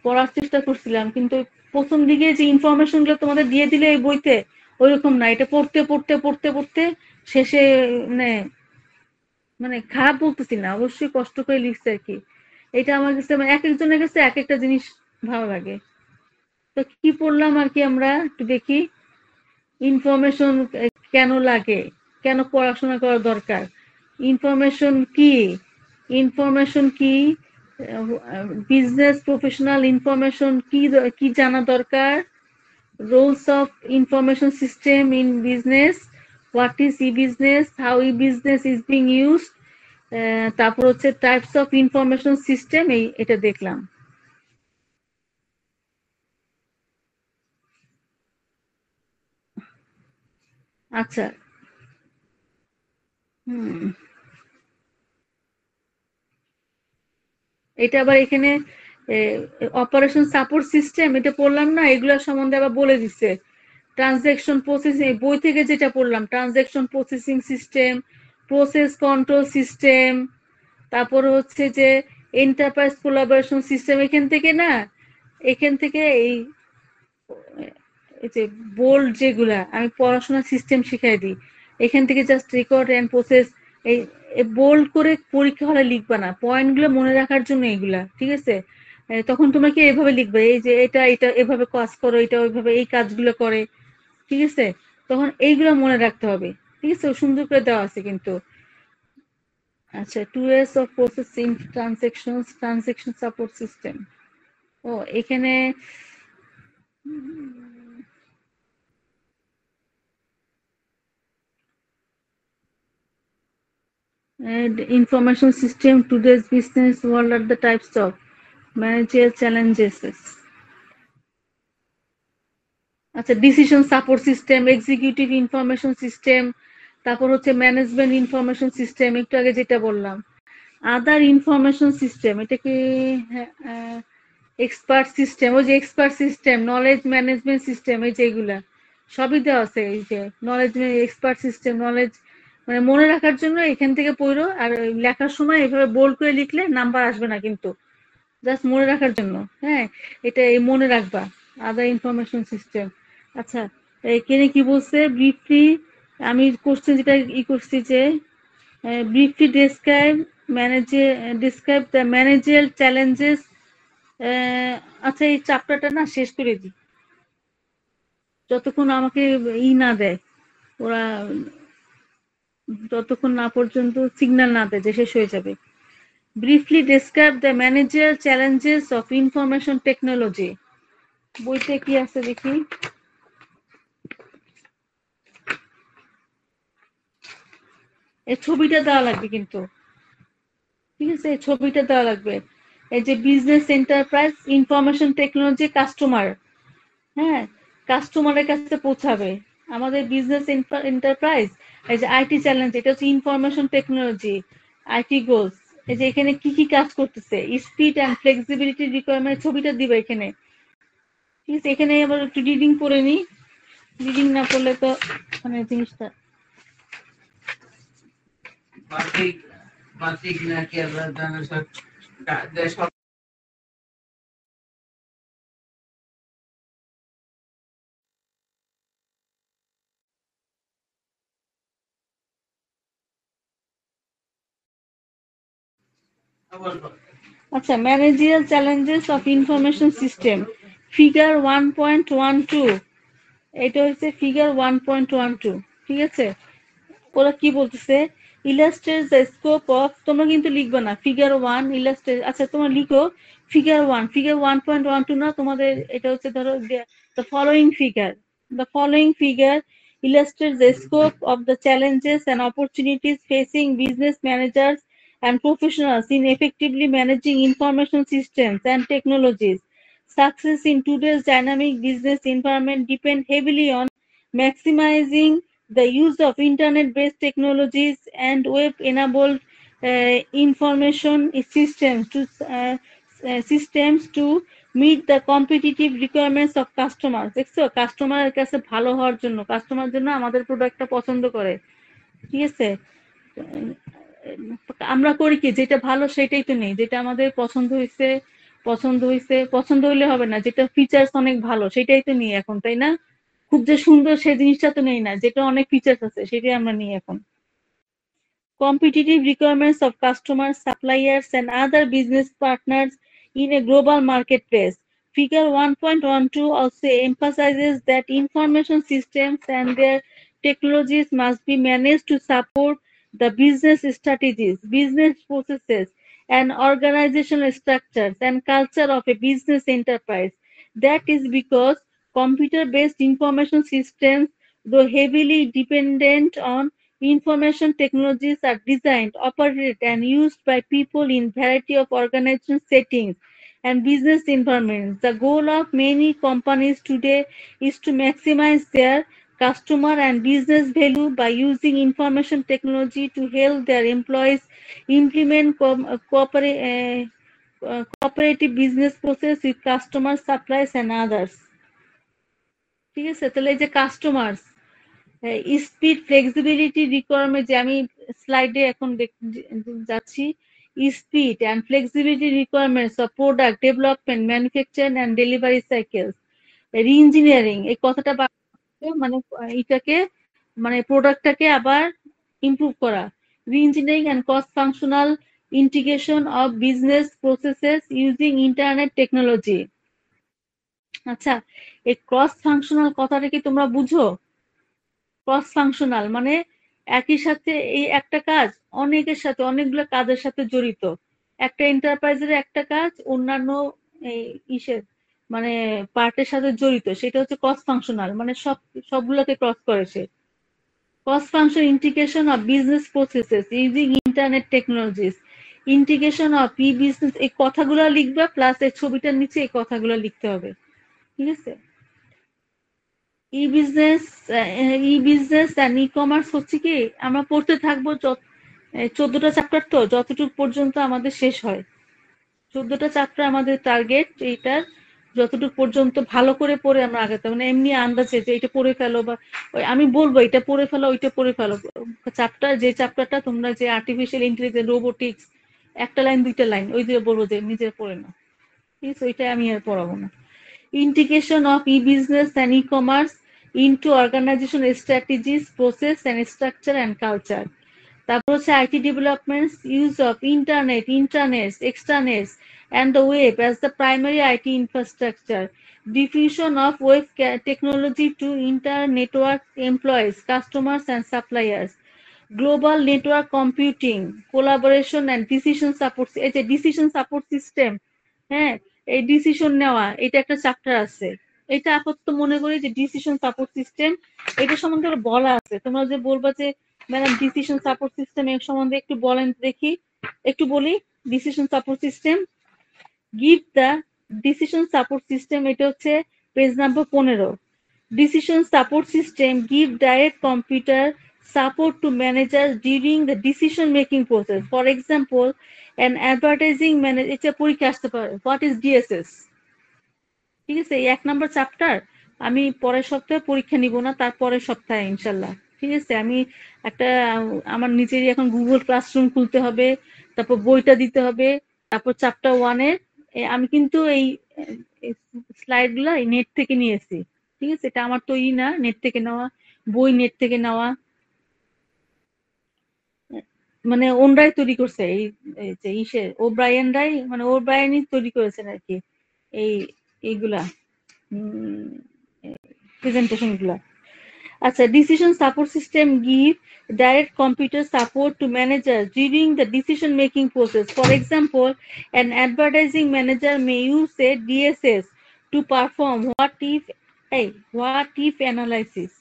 পড়ার চেষ্টা করছিলাম, কিন্তু প্রথম দিকে যে ইনফরমেশন গুলো তোমাদের দিয়ে দিলে এই বইতে, ওইরকম না। এটা পড়তে পড়তে পড়তে পড়তে শেষে মানে, মানে খারাপ বলতেছি না, অবশ্যই কষ্ট করে লিখছে আর কি। এটা আমার কাছে মানে এক একজনের কাছে এক একটা জিনিস ভালো লাগে। তো কি পড়লাম আর কি, আমরা একটু দেখি। ইনফরমেশন কেন লাগে, কেন পড়াশোনা করা দরকার, ইনফরমেশন কি, ইনফরমেশন কি, বিজনেস প্রফেশনাল ইনফরমেশন কি, কি জানা দরকার, roles of information system in business, what is e business, how e business is being use, তারপর হচ্ছে টাইপস অফ ইনফরমেশন সিস্টেম, এই এটা দেখলাম। আচ্ছা, হুম, এটা আবার এখানে অপারেশন সাপোর্ট সিস্টেম এটা পড়লাম না, এগুলোর সম্বন্ধে আবার বলে দিচ্ছে। ট্রানজ্যাকশন প্রসেসিং, বই থেকে যেটা পড়লাম, transaction processing system, process control system, তারপর হচ্ছে যে এন্টারপ্রাইজ কোলাবোরেশন সিস্টেম। এখান থেকে না, এখান থেকে এই যে বোল্ড যেগুলা আমি পড়াশোনার সিস্টেম শিখাই দিই, এখান থেকে জাস্ট রেকর্ড এন্ড প্রসেস, এই বোল্ড করে পরীক্ষা হলে লিখবা না, পয়েন্ট গুলো মনে রাখার জন্য এগুলা, ঠিক আছে? তখন তোমাকে এভাবে লিখবে, এই যে এটা এটা এভাবে কাজ করো, এটা ওইভাবে এই কাজগুলো করে, ঠিক আছে? তখন এইগুলো মনে রাখতে হবে, ঠিক আছে? সুন্দর করে দেওয়া আছে কিন্তু। আচ্ছা, 2 years of processing transactions, transaction support system। ও এখানে and information system, today's business world are the types of managerial challenges। আচ্ছা, decision support system, executive information system, তারপর হচ্ছে ম্যানেজমেন্ট ইনফরমেশন সিস্টেম, একটু আগে যেটা বললাম। আদার ইনফরমেশন সিস্টেম, এটা কি এক্সপার্ট সিস্টেম, ওই যে expert system, knowledge management system, এই যে এগুলা সবই দেওয়া আছে। এই যে নলেজ এক্সপার্ট সিস্টেম, নলেজ মানে মনে রাখার জন্য এখান থেকে পড়ো। আর লেখার সময় এভাবে বোল্ড করে লিখলে নাম্বার আসবে না কিন্তু, জাস্ট মনে রাখার জন্য। হ্যাঁ, এটা এই মনে রাখবা, আদার ইনফরমেশন সিস্টেম। আচ্ছা, এখানে কি বলছে ব্রিফলি, আমি কোশ্চেন যেটা করছি যে briefly describe manage describe the managerial challenges. আচ্ছা, এই চ্যাপ্টারটা না শেষ করে দিই, যতক্ষণ আমাকে না দেয় ওরা, যতক্ষণ না পর্যন্ত সিগন্যাল না দেয় যে শেষ হয়ে যাবে। Briefly describe the managerial challenges of information technology. বইতে কি আছে দেখি। এই ছবিটা দেওয়া লাগবে কিন্তু, ঠিক আছে? এই ছবিটা দেওয়া লাগবে। এই যে business enterprise information technology customer, হ্যাঁ, কাস্টমারের কাছে পৌঁছাবে আমাদের বিজনেস এন্টারপ্রাইজ। এই যে আইটি চ্যালেঞ্জ, এটা হচ্ছে ইনফরমেশন টেকনোলজি, আইটি গোলস। এই যে এখানে কি কি কাজ করতেছে, স্পিড অ্যান্ড ফ্লেক্সিবিলিটি রিকোয়ারমেন্ট, ছবিটা দিবে এখানে, ঠিক আছে? এখানে আবার একটু রিডিং করে নি, রিডিং না করলে তো মানে জিনিসটা আচ্ছা, managerial challenges of information system, figure 1.12, এটা হচ্ছে ফিগার 1.12। ঠিক আছে, ওরা কি বলতেছে, ইলাস্ট্রেট দ্য স্কোপ অফ, তোমরা কিন্তু লিখবে না ফিগার 1 ইলাস্ট্রেট, আচ্ছা তোমরা লিখো ফিগার 1.12 না, তোমাদের এটা হচ্ছে ধরো the following figure, illustrates the scope of the challenges and opportunities facing business managers and professionals in effectively managing information systems and technologies. Success in today's dynamic business environment depend heavily on maximizing the use of internet-based technologies and web-enabled information systems to meet the competitive requirements of customers। দেখছো, কাস্টমারের কাছে ভালো হওয়ার জন্য, customer জন্য আমাদের প্রোডাক্টটা পছন্দ করে। ঠিক আছে, আমরা করি কি, যেটা ভালো সেটাই তো নেই, যেটা আমাদের পছন্দ হইলে হবে না, যেটা ফিচার্স অনেক ভালো সেটাই তো নিই এখন, তাই না? খুব যে সুন্দর সেই জিনিসটা তো নেই না, যেটা অনেক ফিচার্স আছে সেটাই আমরা নিই এখন। Competitive requirements of customers, suppliers, and other business partners in a global marketplace. Figure 1.12 also emphasizes that information systems and their technologies must be managed to support the business strategies, business processes, and organizational structures and culture of a business enterprise. That is because computer-based information systems, though heavily dependent on information technologies, are designed, operated, and used by people in variety of organizational settings and business environments. The goal of many companies today is to maximize their customer and business value by using information technology to help their employees implement cooperative business process with customers, suppliers, and others. ঠিক আছে, তাহলে এই যে customers, speed, flexibility requirement, যে আমি স্লাইডে এখন যাচ্ছি, speed and flexibility requirements of product development, manufacture and delivery cycles, reengineering, এই কথাটা মানে এটাকে মানে প্রোডাক্টটাকে আবার ইমপ্রুভ করা, reengineering and cost functional integration of business processes using internet technology. আচ্ছা, এই ক্রস ফাংশনাল কথাটা কি তোমরা বুঝো? ক্রস ফাংশনাল মানে একই সাথে এই একটা কাজ অনেকের সাথে, অনেকগুলো কাজের সাথে জড়িত। একটা এন্টারপ্রাইজের একটা কাজ অন্যান্য এই ইসের মানে পার্টের সাথে জড়িত, সেটা হচ্ছে ক্রস ফাংশনাল, মানে সবগুলোকে ক্রস করে সে। Cross function integration of business processes using internet technologies, integration of e business, এই কথাগুলো লিখবা, প্লাস এই ছবিটার নিচে এই কথাগুলো লিখতে হবে। ঠিক আছে, ই বিজনেস অ্যান্ড ই কমার্স হচ্ছে কি, আমরা পড়তে থাকবো 14টা চ্যাপ্টার, তো যতটুকু পর্যন্ত আমাদের শেষ হয়, 14টা চ্যাপ্টার আমাদের টার্গেট এইটার, যতটুকু পর্যন্ত ভালো করে পড়ে আমরা আগাতে, মানে এমনি আন্দাজে যে এটা পড়ে ফেলো, বা আমি বলবো এটা পড়ে ফেলো, ওইটা পড়ে ফেলো, যে চ্যাপ্টারটা তোমরা, যে আর্টিফিশিয়াল ইন্টেলিজেন্স, রোবোটিক্স, একটা লাইন দুইটা লাইন ওই যে বলবো যে নিজে পড়ে না। ঠিক আছে, ওইটা আমি আর পড়াবো না। Integration of e-business and e-commerce into organization strategies, process and structure and culture. তারপর হচ্ছে IT developments, use of internet, intranets, extranets and the web as the primary IT infrastructure. Diffusion of web technology to inter-network employees, customers and suppliers. Global network computing, collaboration and decision support, এই যে decision support system, হ্যাঁ, এই decision নেওয়া, এটা একটা chapter আছে। এটা আপাতত মনে করি যে ডিসিশন সাপোর্ট সিস্টেম, এটা সম্বন্ধে বলা আছে। তোমরা যে বলবা যে ম্যাডাম ডিসিশন সাপোর্ট সিস্টেম এর সম্বন্ধে একটু বলেন দেখি, একটু বলি। Decision support system, give the decision support system, এটা হচ্ছে page number 15। Decision support system give direct computer support to managers during the decision making process. For example, an advertising manager, এটা পরীক্ষা আসতে পারে, what is DSS? ঠিক আছে, এই 1 number chapter আমি পরের সপ্তাহে পরীক্ষা নিব না, তার পরের সপ্তাহে ইনশাল্লাহ। ঠিক আছে, আমি একটা আমার নিজেরই এখন গুগল ক্লাসরুম খুলতে হবে, তারপর বইটা দিতে হবে, তারপর চ্যাপ্টার 1 এর আমি কিন্তু এই স্লাইড গুলা নেট থেকে নিয়েছি। ঠিক আছে, এটা আমার তৈরি না, নেট থেকে নেওয়া বই, নেট থেকে নেওয়া। মানে ওনরাই তৈরি করছে এই যে ওব্রায়ানরাই মানে ওব্রায়ানই তৈরি করেছেন আর কি এই এইগুলা প্রেজেন্টেশন গুলা। আচ্ছা, decision support system give direct computer support to managers during the decision making process. For example, an advertising manager may use a DSS to perform what if analysis.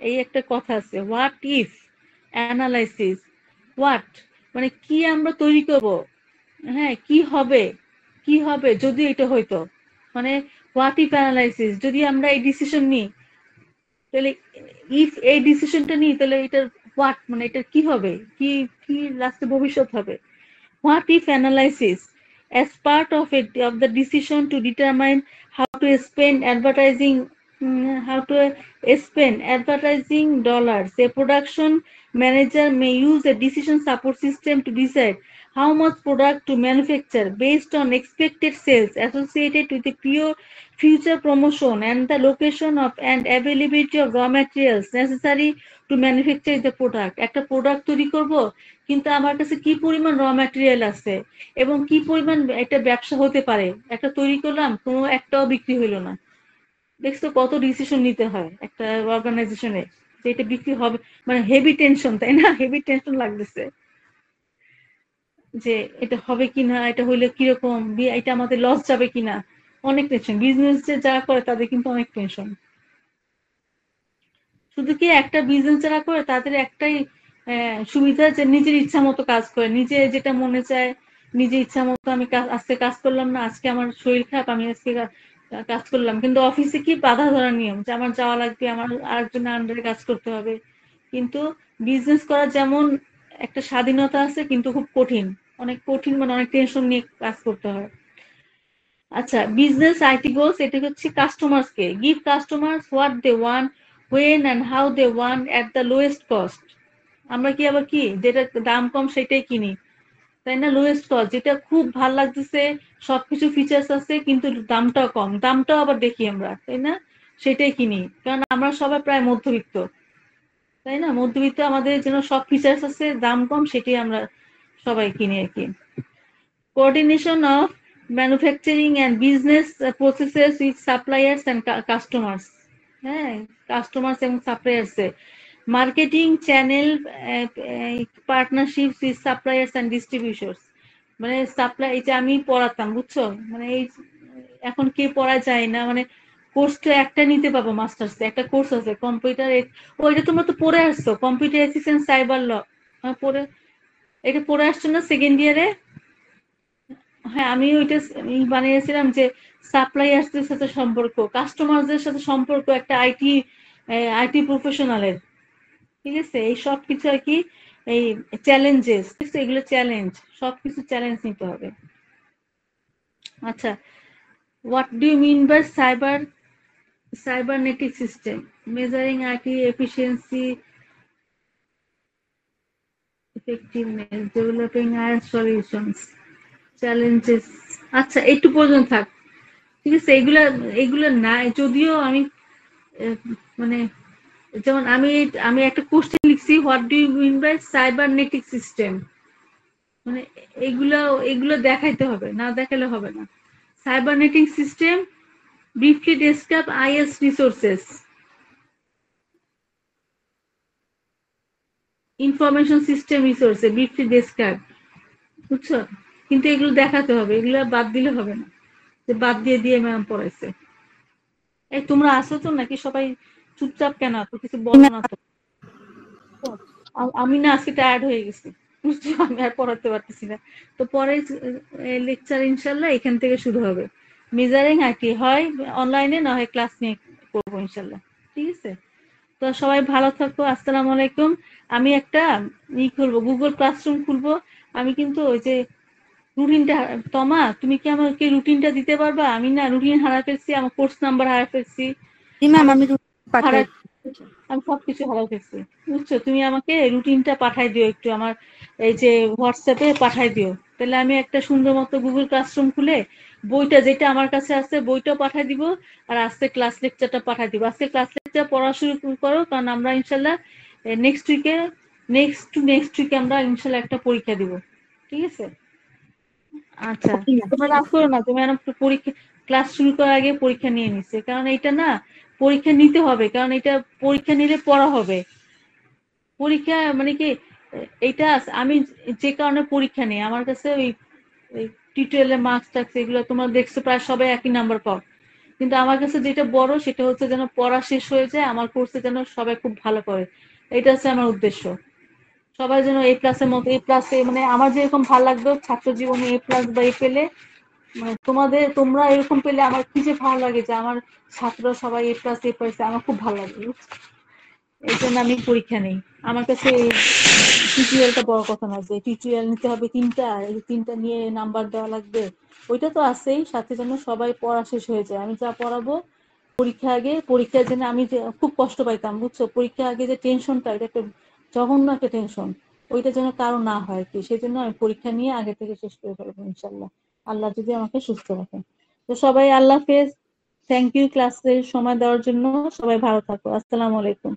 এই একটা কথা আছে, what if analysis. What মানে কি আমরা তৈরি করব, হ্যাঁ কি হবে যদি এটা হইতো, মানে what if analysis, যদি আমরা এই ডিসিশন নিই তাহলে ইফ এই ডিসিশনটা নিই তাহলে এটার হোয়াট মানে এটা কি হবে, কি কি লাস্টে ভবিষ্যৎ হবে। What if analysis as part of the decision to determine how to spend advertising dollars. A production manager may use a decision support system to decide how much product to manufacture based on expected sales associated with the pure future promotion and the location of and availability of raw materials necessary to manufacture the product. একটা product তৈরি করব, কিন্তু আমার কাছে কি পরিমাণ র material আছে এবং কি পরিমাণ একটা ব্যবসা হতে পারে, একটা তৈরি করলাম কোনো একটাও বিক্রি হইলো না। দেখছো কত ডিসিশন নিতে হয় একটা অর্গানাইজেশনে, যে এটা বিক্রি হবে, মানে হেভি টেনশন, তাই না? হেভি টেনশন লাগতেছে যে এটা হবে কিনা, এটা হইলে কিরকম, এটা আমাদের লস যাবে কিনা, অনেক টেনশন। বিজনেস যে যারা করে তাদের কিন্তু অনেক টেনশন। শুধু কি একটা বিজনেস যারা করে তাদের একটাই সুবিধা যে নিজের ইচ্ছা মতো কাজ করে, নিজে যেটা মনে চায় নিজে ইচ্ছা মতো আমি আজকে কাজ করলাম না, আজকে আমার শরীর খারাপ আমি আজকে কাজ করলাম। কিন্তু অফিসে কি বাধা ধরা নিয়ম যে আমার যাওয়া লাগবে, আমার আরেকজনের আন্ডারে কাজ করতে হবে। কিন্তু বিজনেস করার যেমন একটা স্বাধীনতা আছে কিন্তু খুব কঠিন, অনেক কঠিন, মানে অনেক টেনশন নিয়ে কাজ করতে হয়। আচ্ছা, বিজনেস আইটি গোলস এটা হচ্ছে কাস্টমার্স কে give customers what they want when and how they want at the lowest cost. আমরা কি আবার কি যেটা দাম কম সেটাই কিনি, তাই না? লোয়েস্ট কস্ট যেটা খুব ভাল লাগতেছে, সবকিছু ফিচার্স আছে কিন্তু দামটাও কম, দামটাও আবার দেখি আমরা, তাই না? সেটাই কিনি, কারণ আমরা সবাই প্রায় মধ্যবিত্ত, তাই না? মধ্যবিত্ত, আমাদের যেন সব ফিচার্স আছে, দাম কম, সেটাই আমরা সবাই কিনি আর কি। Coordination of manufacturing and business processes with suppliers and customers. হ্যাঁ, কাস্টমার্স এবং suppliers A marketing channel partnerships with suppliers and distributors. মানে সাপ্লাই, এই যে আমি পড়াতাম, বুঝছো, মানে এই এখন কে পড়া যায় না, মানে কোর্স তো একটা নিতে পাবো, মাস্টার্স একটা কোর্স আছে কম্পিউটার, ওইটা তোমরা তো পড়ে আসছো, কম্পিউটার অ্যাসিস্ট্যান্ট সাইবার ল, পড়ে এটা পড়ে আসছো না সেকেন্ড ইয়ারে? হ্যাঁ, আমি ওইটা বানিয়েছিলাম যে সাপ্লায়ার্সদের সাথে সম্পর্ক, কাস্টমারদের সাথে সম্পর্ক একটা আইটি প্রফেশনালের, ঠিক আছে? এই সব কিছু আর কি, এই চ্যালেঞ্জেস, এগুলো চ্যালেঞ্জ, সবকিছু চ্যালেঞ্জ নিতে হবে। আচ্ছা, what do you mean by cybernetic system, measuring IT efficiency, effectiveness, developing AI solutions, challenges। আচ্ছা, একটু পর্যন্ত থাক, ঠিক আছে? এগুলো নাই, যদিও আমি মানে যেমন আমি একটা কোশ্চেন লিখছি, what do you mean by cybernetic system, মানে এগুলো দেখাইতে হবে, না দেখালে হবে না। Cybernetic system briefly describe IS resources, information system রিসোর্সে briefly describe, বুঝছো? কিন্তু এগুলো দেখাতে হবে, এগুলো বাদ দিলে হবে না যে বাদ দিয়ে ম্যাম পড়াইছে। এই তোমরা আসো তো নাকি সবাই চুপচাপ কেন, তো কিছু বলো না তো? আমি না আজকে টায়ার্ড হয়ে গেছি, বুঝছো, আমি আর পড়াতে পারতেছি না। তো পরে লেকচার ইনশাল্লাহ এখান থেকে শুরু হবে। মেজারিং আইটি হয় অনলাইনে, না হয় ক্লাস নিয়ে করবো ইনশাল্লাহ, ঠিক আছে? তো সবাই ভালো থাকো, আসসালামু আলাইকুম। আমি একটা খুলবো, গুগল ক্লাসরুম খুলবো। আমি কিন্তু ওই যে রুটিনটা, তমা তুমি কি আমাকে রুটিনটা দিতে পারবা? আমি না রুটিন হারা ফেলছি, আমার কোর্স নাম্বার হারা ফেলছি, জি ম্যাম, আমি পাঠাই। আমি সবকিছু হারা ফেলছি, বুঝছো? তুমি আমাকে রুটিনটা পাঠাই দিও একটু, আমার এই যে হোয়াটসঅ্যাপে পাঠাই দিও, তাহলে আমি একটা সুন্দর মতো গুগল ক্লাসরুম খুলে বইটা যেটা আমার কাছে আছে বইটাও পাঠাই দিব, আর আজকে ক্লাস লেকচারটা পাঠাই দিব। আজকে ক্লাস লেকচার পড়া শুরু করো, কারণ আমরা ইনশাল্লাহ নেক্সট উইকে নেক্সট উইকে আমরা ইনশাল্লাহ একটা পরীক্ষা দিব, ঠিক আছে? আচ্ছা, জি ম্যাম। তোমরা রাগ করো না, তুমি ম্যাডাম পরীক্ষা ক্লাস শুরু করার আগে পরীক্ষা নিয়ে নিচ্ছে, কারণ এটা না পরীক্ষা নিতে হবে, কারণ এটা পরীক্ষা নিলে পড়া হবে। পরীক্ষা মানে কি এইটা আমি যে কারণে পরীক্ষা নেই, আমার কাছে ওই টিউটোরিয়াল এর মার্কস টার্কস এগুলো তোমরা দেখছো প্রায় সবাই একই নাম্বার পাও, কিন্তু আমার কাছে যেটা বড় সেটা হচ্ছে যেন পড়া শেষ হয়ে যায়, আমার কোর্সে যেন সবাই খুব ভালো করে, এটা হচ্ছে আমার উদ্দেশ্য। সবাই যেন এ প্লাসের মতো এ প্লাসে, মানে আমার যেরকম ভালো লাগবে ছাত্র জীবনে এ প্লাস বা এ পেলে, মানে তোমরা এরকম পেলে আমার কি যে ভালো লাগে যে আমার ছাত্ররা সবাই এ প্লাস এ পাইছে, আমার খুব ভালো লাগে। এই জন্য আমি পরীক্ষা নেই। আমার কাছে টিউটোরিয়ালটা বড় কথা না, যে টিউটোরিয়াল নিতে হবে 3টা, এই 3টা নিয়ে নাম্বার দেওয়া লাগবে, ওইটা তো আছেই, সাথে যেন সবাই পড়া শেষ হয়ে যায়। আমি যা পড়াবো পরীক্ষা আগে, পরীক্ষার জন্য আমি যে খুব কষ্ট পাইতাম বুঝছো, পরীক্ষা আগে যে টেনশনটা, এটা একটা জঘন্য একটা টেনশন, ওইটা যেন কারো না হয় আর কি। সেই জন্য আমি পরীক্ষা নিয়ে আগে থেকে শেষ করে ফেলবো ইনশাল্লাহ, আল্লাহ যদি আমাকে সুস্থ রাখেন। তো সবাই আল্লাহ হাফেজ, থ্যাংক ইউ ক্লাসের সময় দেওয়ার জন্য, সবাই ভালো থাকো, আসসালামু আলাইকুম।